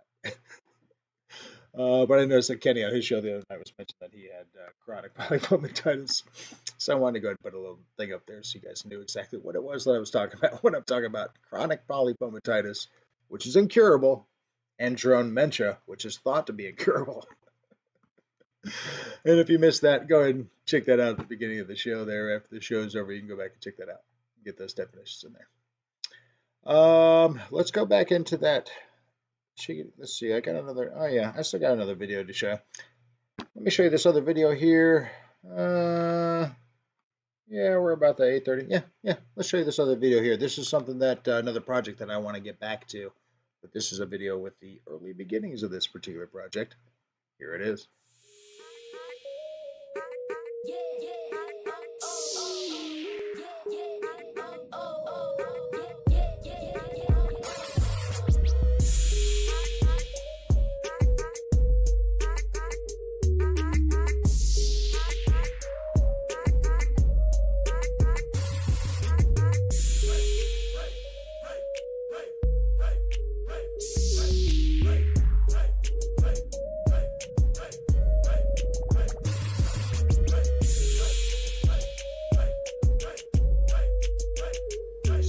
But I noticed that Kenny on his show the other night was mentioning that he had chronic polyphomatitis. So I wanted to go ahead and put a little thing up there so you guys knew exactly what it was that I was talking about when I'm talking about chronic polyphomatitis, which is incurable, and drone dementia, which is thought to be incurable. And if you missed that, go ahead and check that out at the beginning of the show there. After the show's over, you can go back and check that out. Get those definitions in there. Let's go back into that. Let's see, I got another, oh yeah, I still got another video to show. Let me show you this other video here. Yeah, we're about the 8:30. Yeah, let's show you this other video here. This is something that, another project that I want to get back to. But this is a video with the early beginnings of this particular project. Here it is.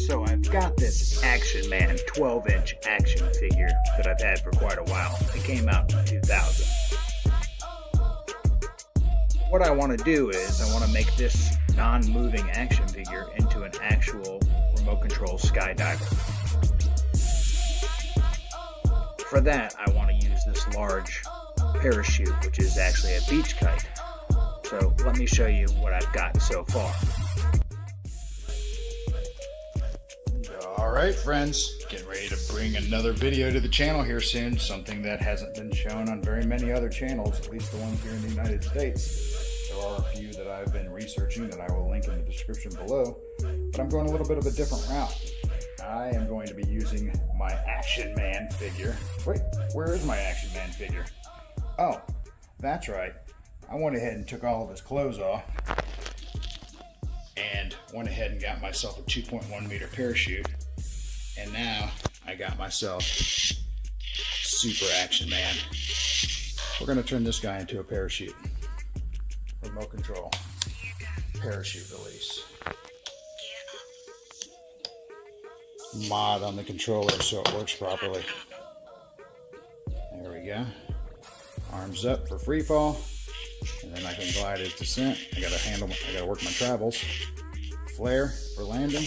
So I've got this Action Man 12-inch action figure that I've had for quite a while. It came out in 2000. What I want to do is I want to make this non-moving action figure into an actual remote control skydiver. For that, I want to use this large parachute, which is actually a beach kite. So let me show you what I've got so far. Alright friends, getting ready to bring another video to the channel here soon, something that hasn't been shown on very many other channels, at least the ones here in the United States. There are a few that I've been researching that I will link in the description below, but I'm going a little bit of a different route. I am going to be using my Action Man figure. Wait, where is my Action Man figure? Oh, that's right. I went ahead and took all of his clothes off and went ahead and got myself a 2.1 meter parachute. And now I got myself Super Action Man. We're going to turn this guy into a parachute. Remote control. Parachute release. Mod on the controller so it works properly. There we go. Arms up for free fall. And then I can glide his descent. I gotta work my travels. Flare for landing.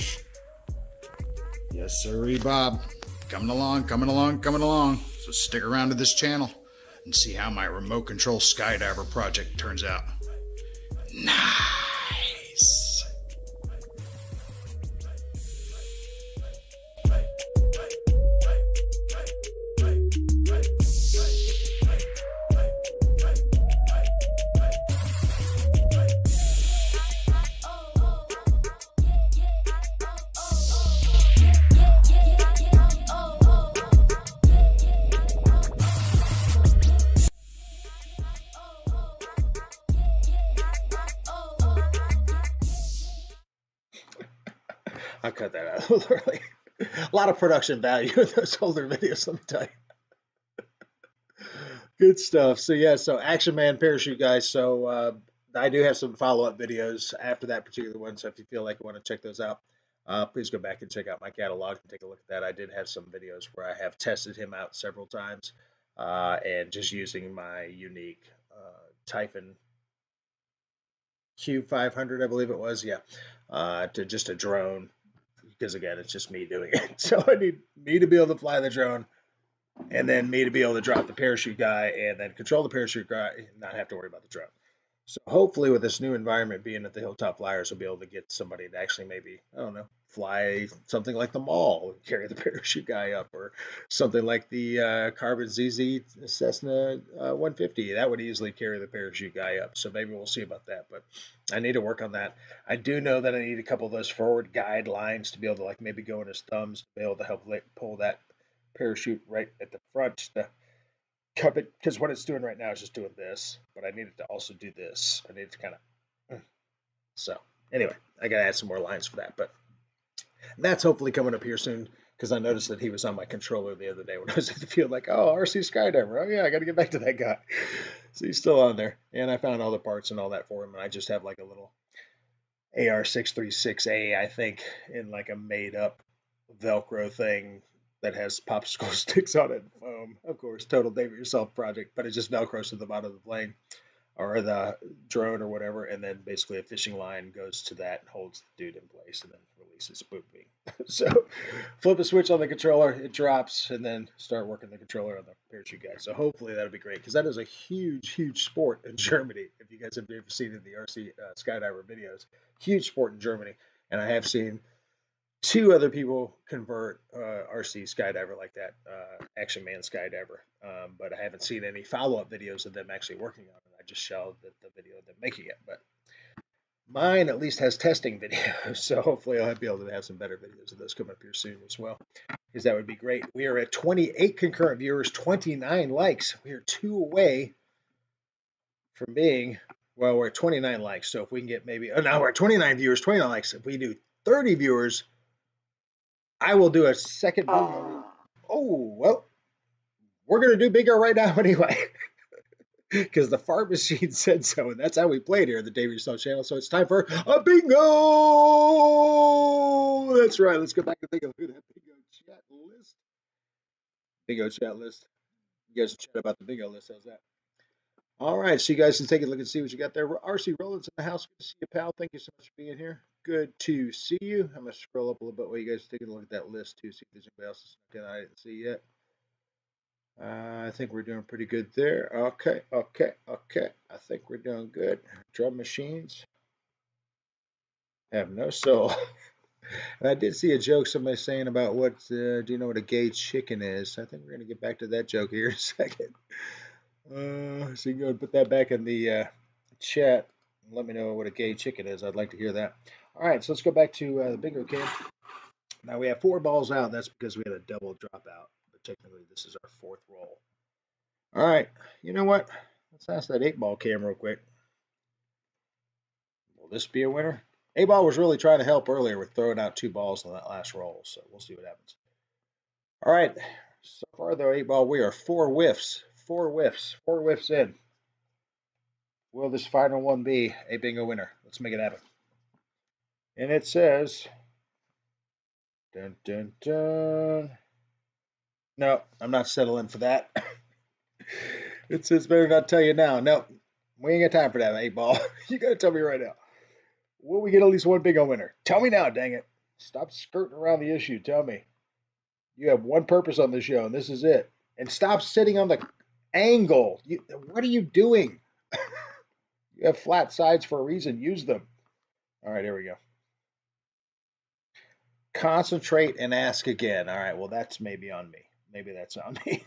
Yes, sirree, Bob. Coming along. So stick around to this channel and see how my remote control skydiver project turns out. Nice. I cut that out a little early. A lot of production value in those older videos, let me tell you. Good stuff. So yeah, so Action Man parachute, guys. So I do have some follow-up videos after that particular one. So if you feel like you want to check those out, please go back and check out my catalog and take a look at that. I did have some videos where I have tested him out several times and just using my unique Typhon Q500, I believe it was, yeah, to just a drone. Because again, it's just me doing it. So I need me to be able to fly the drone, and then me to be able to drop the parachute guy, and then control the parachute guy, and not have to worry about the drone. So hopefully with this new environment being at the Hilltop Flyers, we'll be able to get somebody to actually maybe, I don't know, fly something like the mall and carry the parachute guy up, or something like the Carbon ZZ Cessna 150. That would easily carry the parachute guy up. So maybe we'll see about that. But I need to work on that. I do know that I need a couple of those forward guidelines to be able to like maybe go in his thumbs to be able to help pull that parachute right at the front to cup it, because what it's doing right now is just doing this, but I need it to also do this. I need it to kind of. So anyway, I got to add some more lines for that, but that's hopefully coming up here soon because I noticed that he was on my controller the other day when I was at the field, like, oh, RC Skydiver. Oh, yeah, I got to get back to that guy. So he's still on there. And I found all the parts and all that for him. And I just have like a little AR636A, I think, in like a made up Velcro thing that has popsicle sticks on it and foam. Of course, total Dave it yourself project, but it just Velcros to the bottom of the plane or the drone or whatever, and then basically a fishing line goes to that and holds the dude in place and then releases booping. So flip a switch on the controller, it drops, and then start working the controller on the parachute guy. So hopefully that'll be great because that is a huge, huge sport in Germany. If you guys have ever seen it in the RC Skydiver videos, huge sport in Germany. And I have seen two other people convert RC Skydiver like that, Action Man Skydiver. But I haven't seen any follow-up videos of them actually working on it. I just showed the video of them making it. But mine at least has testing videos, so hopefully I'll be able to have some better videos of those coming up here soon as well, because that would be great. We are at 28 concurrent viewers, 29 likes. We are 2 away from being, well, we're at 29 likes. So if we can get maybe, oh, now we're at 29 viewers, 29 likes. If we do 30 viewers, I will do a second video. Oh, well, we're going to do bingo right now anyway, because the fart machine said so, and that's how we played here at the David Stone channel. So it's time for a bingo. That's right. Let's go back and take a look at that bingo chat list. Bingo chat list. You guys will chat about the bingo list. How's that? All right. So you guys can take a look and see what you got there. RC Rollins in the house. Good to see you, pal. Thank you so much for being here. Good to see you. I'm going to scroll up a little bit while you guys take a look at that list too, see if there's anybody else that I didn't see yet. I think we're doing pretty good there. Okay. I think we're doing good. Drum machines have no soul. And I did see a joke somebody saying about what, do you know what a gay chicken is? I think we're going to get back to that joke here in a second. So you can go and put that back in the chat and let me know what a gay chicken is. I'd like to hear that. All right, so let's go back to the bingo can. Now we have 4 balls out. That's because we had a double dropout, but technically this is our 4th roll. All right, you know what? Let's ask that 8-ball cam real quick. Will this be a winner? 8-ball was really trying to help earlier with throwing out 2 balls on that last roll, so we'll see what happens. All right, so far though, 8-ball, we are 4 whiffs. 4 whiffs in. Will this final one be a bingo winner? Let's make it happen. And it says, dun dun dun. No, I'm not settling for that. It says better not tell you now. No, we ain't got time for that, 8-ball. You gotta tell me right now. Will we get at least one bingo winner? Tell me now, dang it. Stop skirting around the issue. Tell me. You have one purpose on the show, and this is it. And stop sitting on the angle. What are you doing? You have flat sides for a reason. Use them. All right, here we go. Concentrate and ask again. All right, well, that's maybe on me. Maybe that's on me.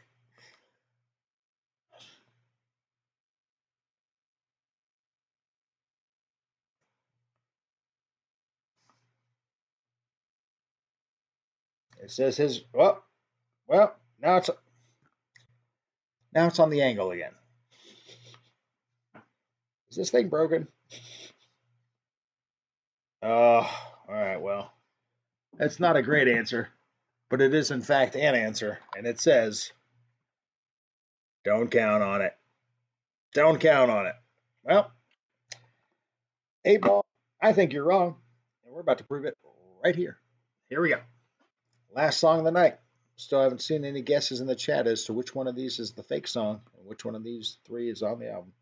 It says his, well, now it's on the angle again. Is this thing broken? Oh, all right, well, that's not a great answer, but it is in fact an answer, and it says, don't count on it. Don't count on it. Well, 8-ball, I think you're wrong, and we're about to prove it right here. Here we go. Last song of the night. Still haven't seen any guesses in the chat as to which one of these is the fake song and which one of these 3 is on the album.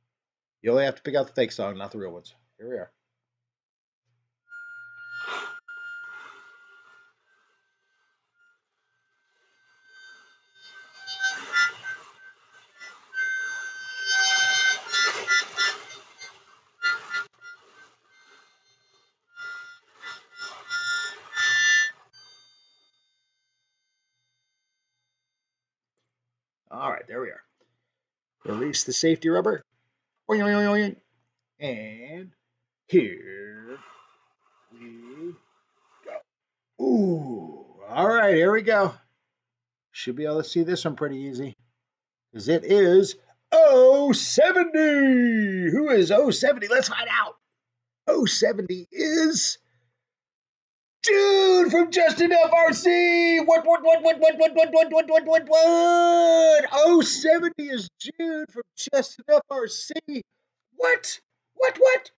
You only have to pick out the fake song, not the real ones. Here we are. All right, there we are. Release the safety rubber. Oing, oing, oing, oing. And here we go. Ooh. All right, here we go. Should be able to see this one pretty easy. Because it is 070. Who is 070? Let's find out. 070 is Jude from Just Enough RC. What? 070 is Jude from Just Enough RC. What? What?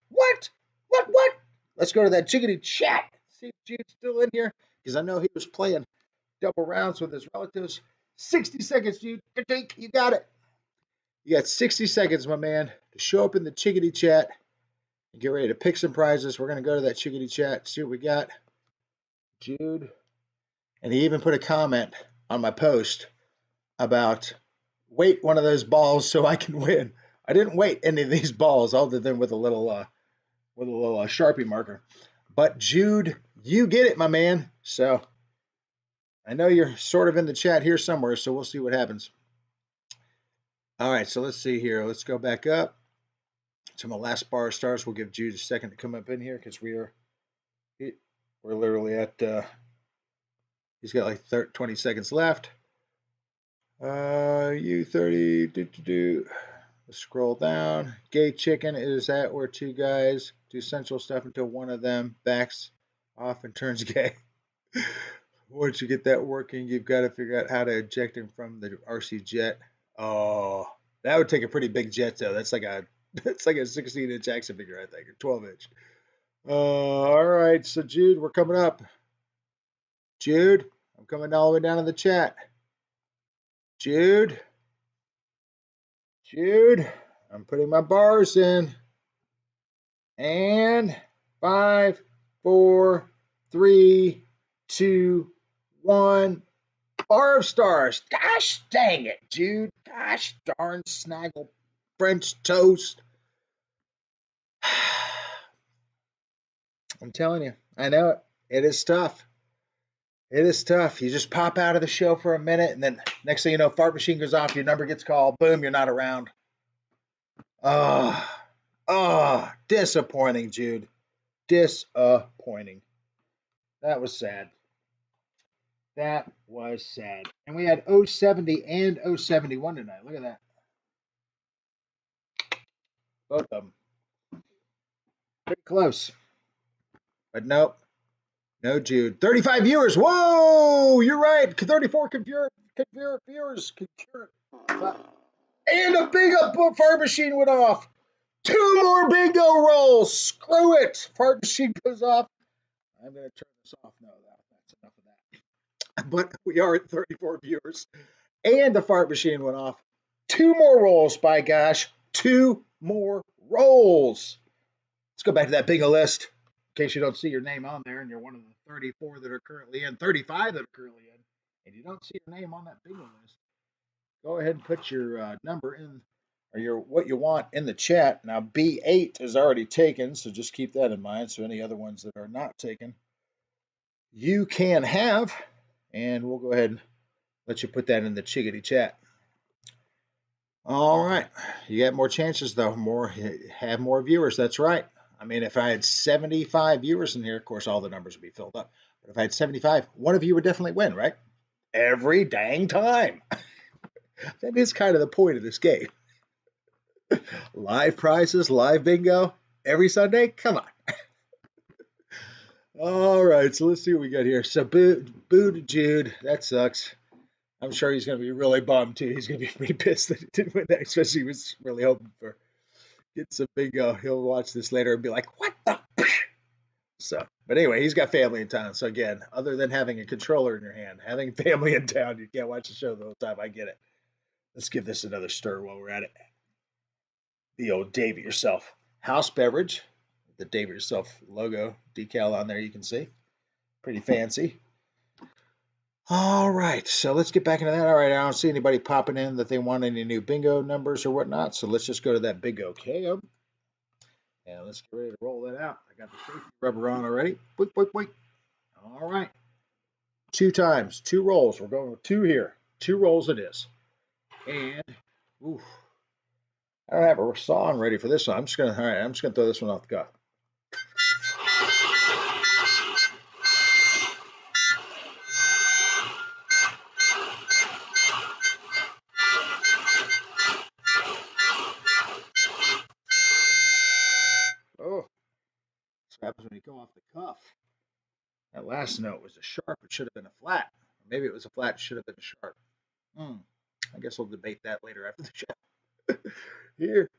Let's go to that chickadee chat. See if Jude's still in here. Because I know he was playing double rounds with his relatives. 60 seconds, Jude. You got it. You got 60 seconds, my man, to show up in the chickadee chat and get ready to pick some prizes. We're going to go to that chickadee chat, see what we got. Jude. And he even put a comment on my post about weight one of those balls so I can win. I didn't weight any of these balls other than with a little Sharpie marker. But Jude, you get it, my man. So I know you're sort of in the chat here somewhere, so we'll see what happens. All right, so let's see here. Let's go back up to my last bar of stars. We'll give Jude a second to come up in here because we're literally at he's got like 20 seconds left. U30 Let's scroll down. Gay chicken is that where two guys do sensual stuff until one of them backs off and turns gay. Once you get that working, you've got to figure out how to eject him from the RC jet. Oh, that would take a pretty big jet though. That's like a 16-inch action figure, I think, or 12-inch. All right, so Jude, we're coming up. Jude, I'm coming all the way down in the chat. Jude, I'm putting my bars in. And 5, 4, 3, 2, 1. Bar of stars. Gosh dang it, Jude. Gosh darn snaggle French toast. I'm telling you, I know it. It is tough. It is tough. You just pop out of the show for a minute, and then next thing you know, fart machine goes off, your number gets called, boom, you're not around. Disappointing, Jude. Disappointing. That was sad. That was sad. And we had 070 and 071 tonight. Look at that. Both of them. Pretty close. But nope. No Jude. 35 viewers. Whoa! You're right. 34 viewers. And a big fart machine went off. 2 more bingo rolls. Screw it. Fart machine goes off. I'm going to turn this off now. That's enough of that. But we are at 34 viewers. And the fart machine went off. 2 more rolls, by gosh. 2 more rolls. Let's go back to that bingo list. In case you don't see your name on there and you're one of the 34 that are currently in, 35 that are currently in, and you don't see your name on that bingo list, go ahead and put your number in, or what you want in the chat. Now, B8 is already taken, so just keep that in mind. So any other ones that are not taken, you can have, and we'll go ahead and let you put that in the chickadee chat. All right, you got more chances though. Have more viewers. That's right. I mean, if I had 75 viewers in here, of course, all the numbers would be filled up. But if I had 75, one of you would definitely win, right? Every dang time. That is kind of the point of this game. Live prizes, live bingo, every Sunday? Come on. All right, so let's see what we got here. So boo to Jude. That sucks. I'm sure he's going to be really bummed, too. He's going to be pretty pissed that he didn't win that, especially he was really hoping for get some bingo. He'll watch this later and be like, what the? So, but anyway, he's got family in town. So again, other than having a controller in your hand, having family in town, you can't watch the show the whole time. I get it. Let's give this another stir while we're at it. The old Dave It Yourself house beverage. The Dave It Yourself logo decal on there, you can see. Pretty fancy. All right, so let's get back into that. All right, I don't see anybody popping in that they want any new bingo numbers or whatnot, so let's just go to that bingo KO. And let's get ready to roll that out. I got the safety rubber on already. Wait. All right. 2 times, 2 rolls. We're going with 2 here. 2 rolls it is. And, oof, I don't have a song ready for this one. I'm just gonna, all right, I'm just gonna throw this one off the cuff. Oh, this happens when you go off the cuff. That last note was a sharp. It should have been a flat. Or maybe it was a flat. It should have been a sharp. I guess we'll debate that later after the show. Here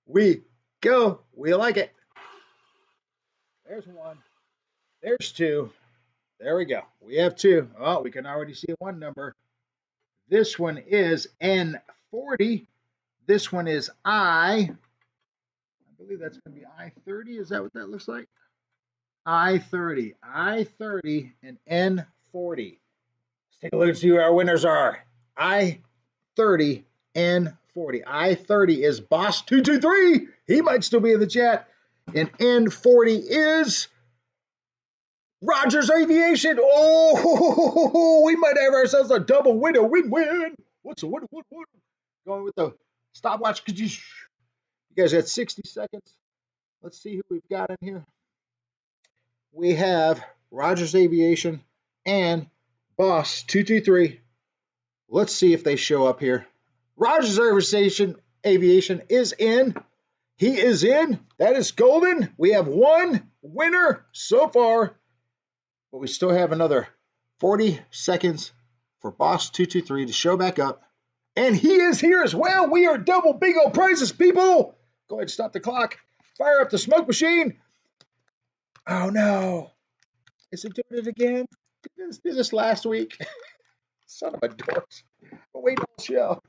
we go. We like it. There's one. There's two. There we go. We have two. Oh, we can already see one number. This one is N40. This one is I believe that's going to be I30. Is that what that looks like? I30. I30 and N40. Let's take a look and see who our winners are. I30 N40. I30 is Boss223. He might still be in the chat. And N40 is Rogers Aviation. Oh, we might have ourselves a double winner. Win-win. What's a winner? Going with the stopwatch. You guys got 60 seconds. Let's see who we've got in here. We have Rogers Aviation and Boss223. Let's see if they show up here. Rogers Aviation is in. He is in. That is golden. We have one winner so far, but we still have another 40 seconds for Boss223 to show back up. And he is here as well. We are double bingo prizes, people. Go ahead and stop the clock. Fire up the smoke machine. Oh, no. Is it doing it again? Did this last week? Son of a dork. But wait on the show.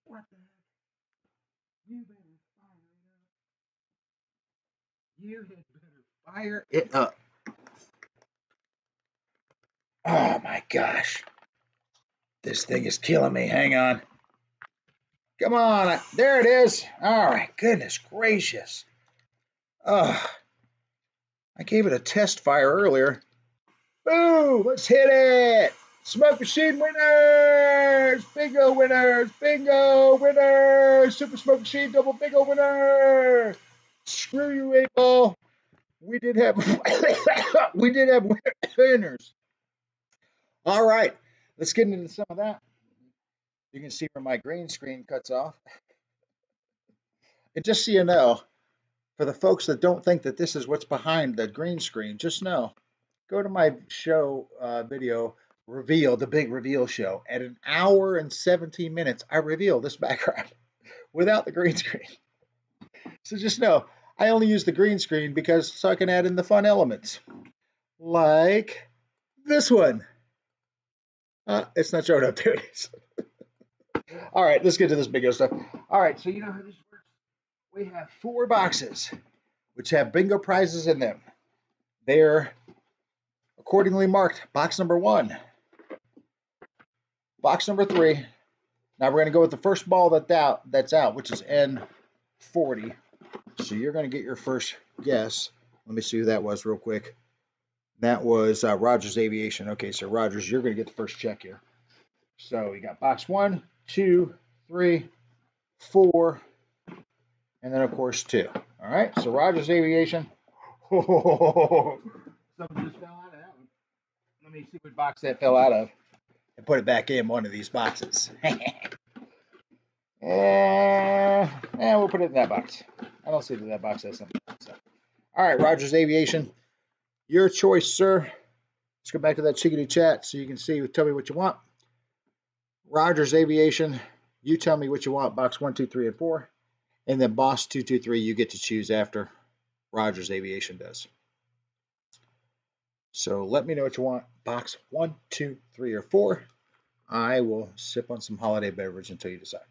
What the heck? You better fire it up. You had better fire it up. Oh, my gosh. This thing is killing me. Hang on. Come on. There it is. All right. Goodness gracious. Oh, I gave it a test fire earlier. Boom! Let's hit it! Smoke machine winners! Bingo winners! Bingo winners! Super smoke machine double bingo winner! Screw you, 8-ball. We did have winners. All right, let's get into some of that. You can see where my green screen cuts off. And just so you know, for the folks that don't think that this is what's behind the green screen, just know, go to my show video reveal, the big reveal show. At an hour and 17 minutes, I reveal this background without the green screen. So just know, I only use the green screen because so I can add in the fun elements. Like this one. It's not showing up. There it is. All right, let's get to this big stuff. All right, so you know how this works. We have 4 boxes, which have bingo prizes in them. They're accordingly marked. Box number 1. Box number 3. Now we're going to go with the first ball that's out, which is N40. So you're going to get your first guess. Let me see who that was real quick. That was Rogers Aviation. Okay, so Rogers, you're going to get the first check here. So you got box 1, 2, 3, 4, and then of course 2. All right, so Rogers Aviation. Oh, something just fell out of that one. Let me see what box that fell out of and put it back in one of these boxes. And we'll put it in that box. I don't see that that box has something. So. All right, Rogers Aviation, your choice, sir. Let's go back to that chickadee chat so you can see. Tell me what you want. Rogers Aviation, you tell me what you want. Box 1, 2, 3, and 4, and then Boss223, you get to choose after Rogers Aviation does. So let me know what you want. Box 1, 2, 3, or 4. I will sip on some holiday beverage until you decide.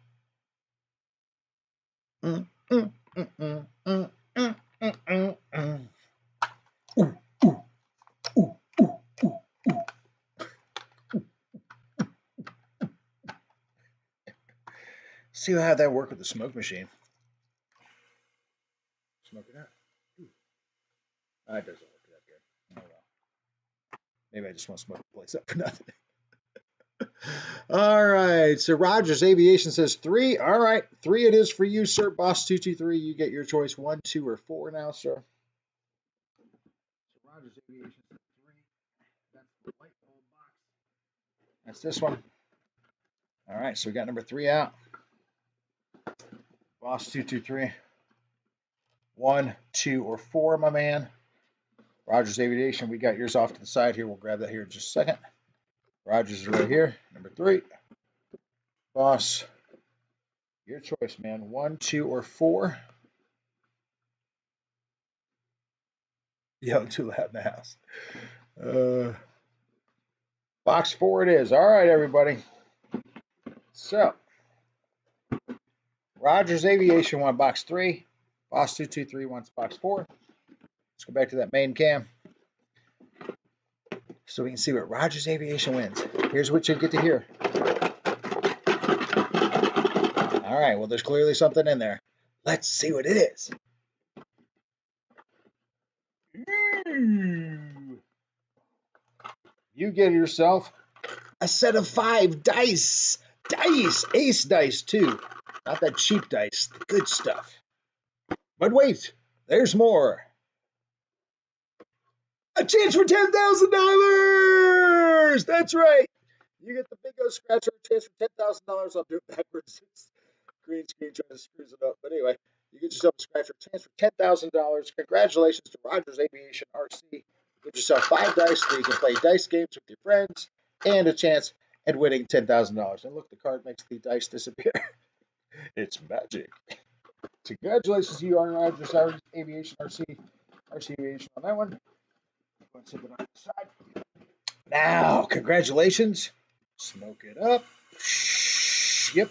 See how that work with the smoke machine. Smoke it out. That doesn't work that good. Oh well. Maybe I just want to smoke the place up for nothing. All right. So Rogers Aviation says 3. All right. 3 it is for you, sir. Boss 223. You get your choice. 1, 2, or 4 now, sir. So Rogers Aviation says 3. That's the light bulb box. That's this one. All right. So we got number 3 out. Boss 223. 1, 2, or 4, my man. Rogers Aviation, we got yours off to the side here. We'll grab that here in just a second. Rogers is right here. Number 3. Boss, your choice, man. 1, 2, or 4. Yelling too loud in the house. Box 4 it is. All right, everybody. So, Rogers Aviation won box 3. Boss 223 wants box 4. Let's go back to that main cam so we can see what Rogers Aviation wins. Here's what you get to hear. All right, well, there's clearly something in there. Let's see what it is. You get yourself a set of 5 dice. Ace dice, too. Not that cheap dice, the good stuff. But wait, there's more. A chance for $10,000! That's right. You get the bingo scratcher, a chance for $10,000. I'll do it backwards. It's green screen trying to screw it up. But anyway, you get yourself a scratcher, a chance for $10,000. Congratulations to Rogers Aviation RC. Get yourself 5 dice so you can play dice games with your friends and a chance at winning $10,000. And look, the card makes the dice disappear. It's magic. Congratulations to you on Rogers Aviation RC Aviation on that one. Let's sit it on the side. Now, congratulations. Smoke it up. Yep.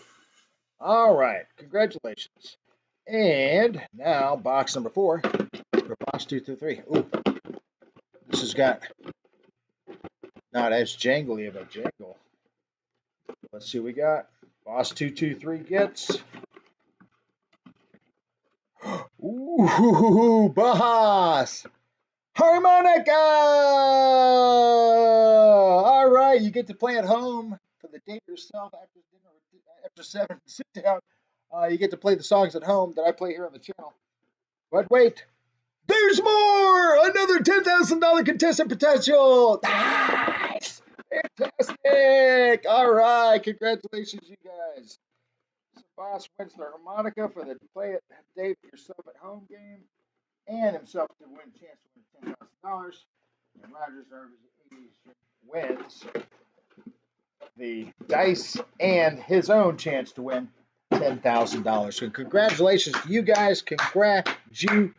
All right. Congratulations. And now, box number 4 for box 223. Ooh. This has got not as jangly of a jangle. Let's see what we got. Boss 223 gets. Ooh, boss! Harmonica! All right, you get to play at home for the day yourself after dinner, after 7, sit down. You get to play the songs at home that I play here on the channel. But wait, there's more! Another $10,000 contestant potential! Nice! Fantastic! All right, congratulations, you guys. So Boss wins the harmonica for the play it day yourself at home game, and himself to win a chance to win $10,000. And Rogers wins the dice and his own chance to win $10,000. So congratulations to you guys. Congratulations.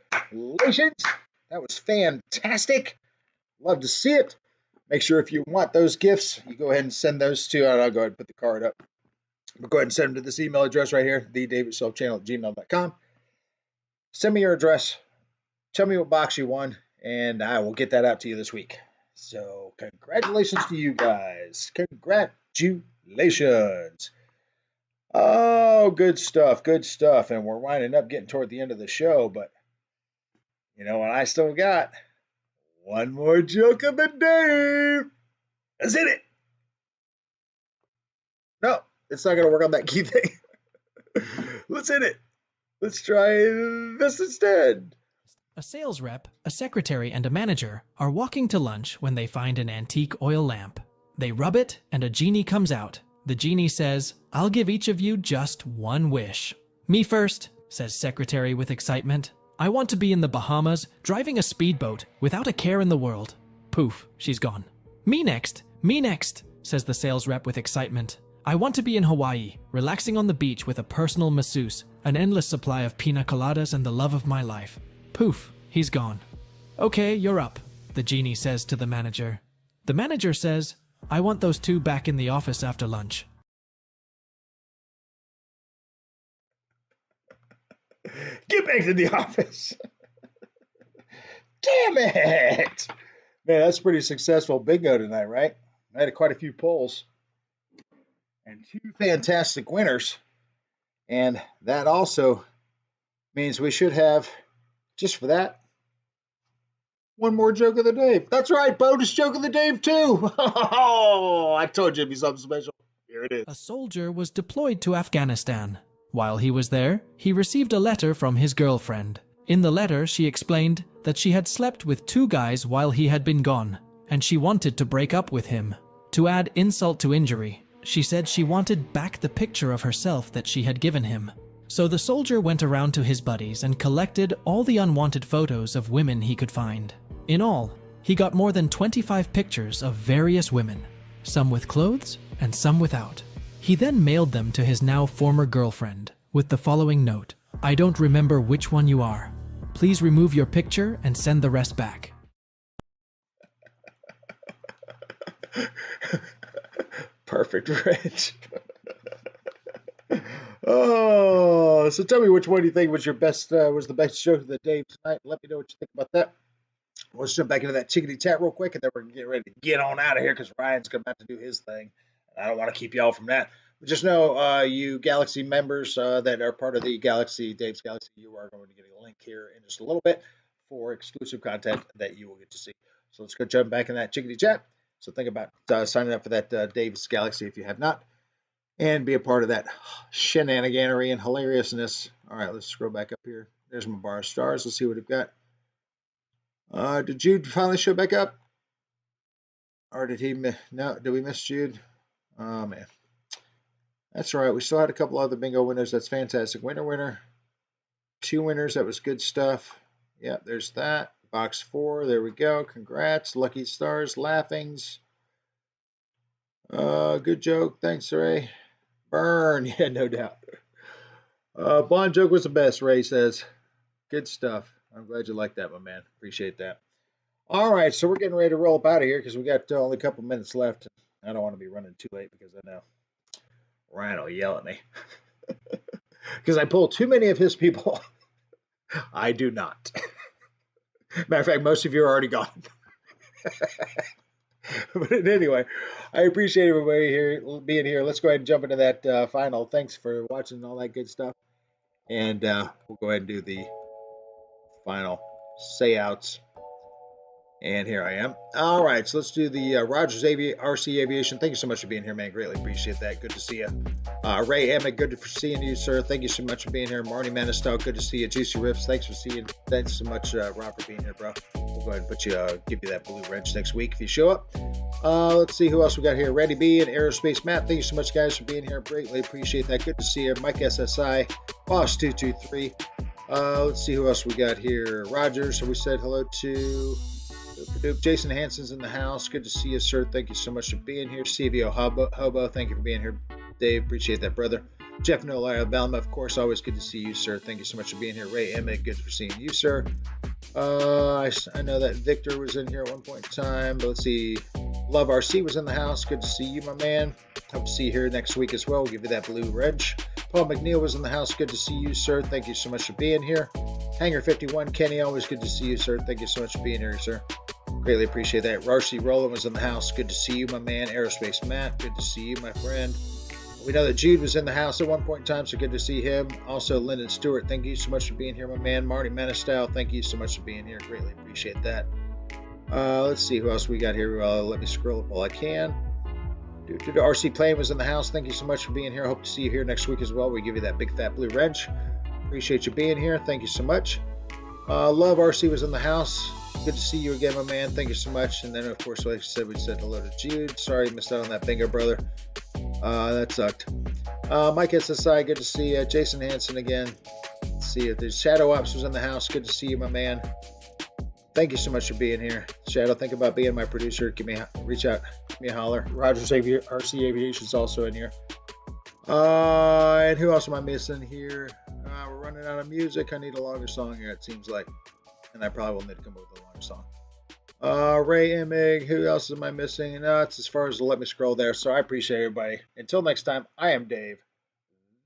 That was fantastic. Love to see it. Make sure if you want those gifts, you go ahead and send those to, and I'll go ahead and put the card up. But go ahead and send them to this email address right here, thedavidselfchannel@gmail.com. Send me your address. Tell me what box you won, and I will get that out to you this week. So congratulations to you guys. Congratulations. Oh, good stuff, good stuff. And we're winding up getting toward the end of the show, but you know what I still got? One more joke of the day. That's it. No, it's not going to work on that key thing. Let's hit it. Let's try this instead. A sales rep, a secretary, and a manager are walking to lunch when they find an antique oil lamp. They rub it, and a genie comes out. The genie says, "I'll give each of you just one wish." "Me first," says secretary with excitement. "I want to be in the Bahamas, driving a speedboat, without a care in the world." Poof, she's gone. Me next, says the sales rep with excitement. "I want to be in Hawaii, relaxing on the beach with a personal masseuse, an endless supply of pina coladas, and the love of my life." Poof, he's gone. "Okay, you're up," the genie says to the manager. The manager says, "I want those 2 back in the office after lunch." Get back to the office. Damn it. Man, that's pretty successful bingo tonight, right? I had quite a few polls and 2 fantastic winners. And that also means we should have, just for that, one more joke of the day. That's right, bonus joke of the day too. Oh, I told you it'd be something special. Here it is. A soldier was deployed to Afghanistan. While he was there, he received a letter from his girlfriend. In the letter, she explained that she had slept with 2 guys while he had been gone, and she wanted to break up with him. To add insult to injury, she said she wanted back the picture of herself that she had given him. So the soldier went around to his buddies and collected all the unwanted photos of women he could find. In all, he got more than 25 pictures of various women, some with clothes and some without. He then mailed them to his now former girlfriend with the following note: "I don't remember which one you are. Please remove your picture and send the rest back." Perfect, Rich. Oh, so tell me which one you think was the best joke of the day tonight. Let me know what you think about that. Let's jump back into that chickadee chat real quick, and then we're gonna get ready to get on out of here because Ryan's gonna have to do his thing. I don't want to keep y'all from that. But just know, you Galaxy members that are part of the Dave's Galaxy, you are going to get a link here in just a little bit for exclusive content that you will get to see. So let's go jump back in that chickadee chat. So think about signing up for that Dave's Galaxy if you have not, and be a part of that shenaniganery and hilariousness. All right, let's scroll back up here. There's my bar of stars. Let's see what we've got. Did Jude finally show back up? Or did he miss? No, did we miss Jude? Oh, man. That's all right. We still had a couple other bingo winners. That's fantastic. Winner. 2 winners. That was good stuff. Yeah, there's that. Box 4. There we go. Congrats. Lucky stars. Laughings. Good joke. Thanks, Ray. Burn. Yeah, no doubt. Blonde joke was the best, Ray says. Good stuff. I'm glad you like that, my man. Appreciate that. All right, so we're getting ready to roll up out of here because we got only a couple minutes left. I don't want to be running too late because I know Ryan will yell at me because I pull too many of his people. I do not. Matter of fact, most of you are already gone. But anyway, I appreciate everybody here being here. Let's go ahead and jump into that final. Thanks for watching and all that good stuff. And we'll go ahead and do the final say-outs. And here I am. All right, so let's do the Rogers RC Aviation. Thank you so much for being here, man. Greatly appreciate that. Good to see you. Ray Emmett, good for seeing you, sir. Thank you so much for being here. Marty Manistel, good to see you. Juicy Rips, thanks for seeing. Thanks so much, Rob, for being here, bro. We'll go ahead and put you, give you that blue wrench next week if you show up. Let's see who else we got here. Reddy B and Aerospace Matt, thank you so much, guys, for being here. Greatly appreciate that. Good to see you. Mike SSI, Boss223. Let's see who else we got here. Rogers, so we said hello to Jason Hansen's in the house. Good to see you, sir. Thank you so much for being here. CVO Hobo, thank you for being here. Dave, appreciate that, brother. Jeff Nola, Alabama, of course, always good to see you, sir. Thank you so much for being here. Ray Emmett, good for seeing you, sir. I know that Victor was in here at one point in time, but let's see. Love RC was in the house. Good to see you, my man. Hope to see you here next week as well. We'll give you that blue wrench. Paul McNeil was in the house. Good to see you, sir. Thank you so much for being here. Hanger 51, Kenny, always good to see you, sir. Thank you so much for being here, sir. Greatly appreciate that. Rarsey Roland was in the house. Good to see you, my man. Aerospace Matt, good to see you, my friend. We know that Jude was in the house at one point in time, so good to see him. Also, Lyndon Stewart, thank you so much for being here, my man. Marty Manistel, thank you so much for being here. Greatly appreciate that. Let's see who else we got here. Let me scroll up all I can. RC Plane was in the house. Thank you so much for being here. Hope to see you here next week as well. We give you that big fat blue wrench. Appreciate you being here. Thank you so much. Love RC was in the house. Good to see you again, my man. Thank you so much. And then, of course, like I said, we said hello to Jude. Sorry you missed out on that bingo, brother. That sucked. Mike SSI, good to see you. Jason Hansen again. Let's see if there's Shadow Ops was in the house. Good to see you, my man. Thank you so much for being here. Shadow, think about being my producer. Reach out. Give me a holler. Rogers RC Aviation's also in here. And who else am I missing here? We're running out of music. I need a longer song here, it seems like. And I probably will need to come up with a longer song. Ray Emig, who else am I missing? No, it's as far as let me scroll there. So I appreciate everybody. Until next time, I am Dave.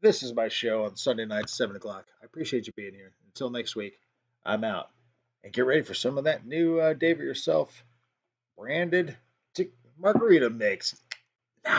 This is my show on Sunday nights, 7 o'clock. I appreciate you being here. Until next week, I'm out. And get ready for some of that new Dave It Yourself branded margarita mix.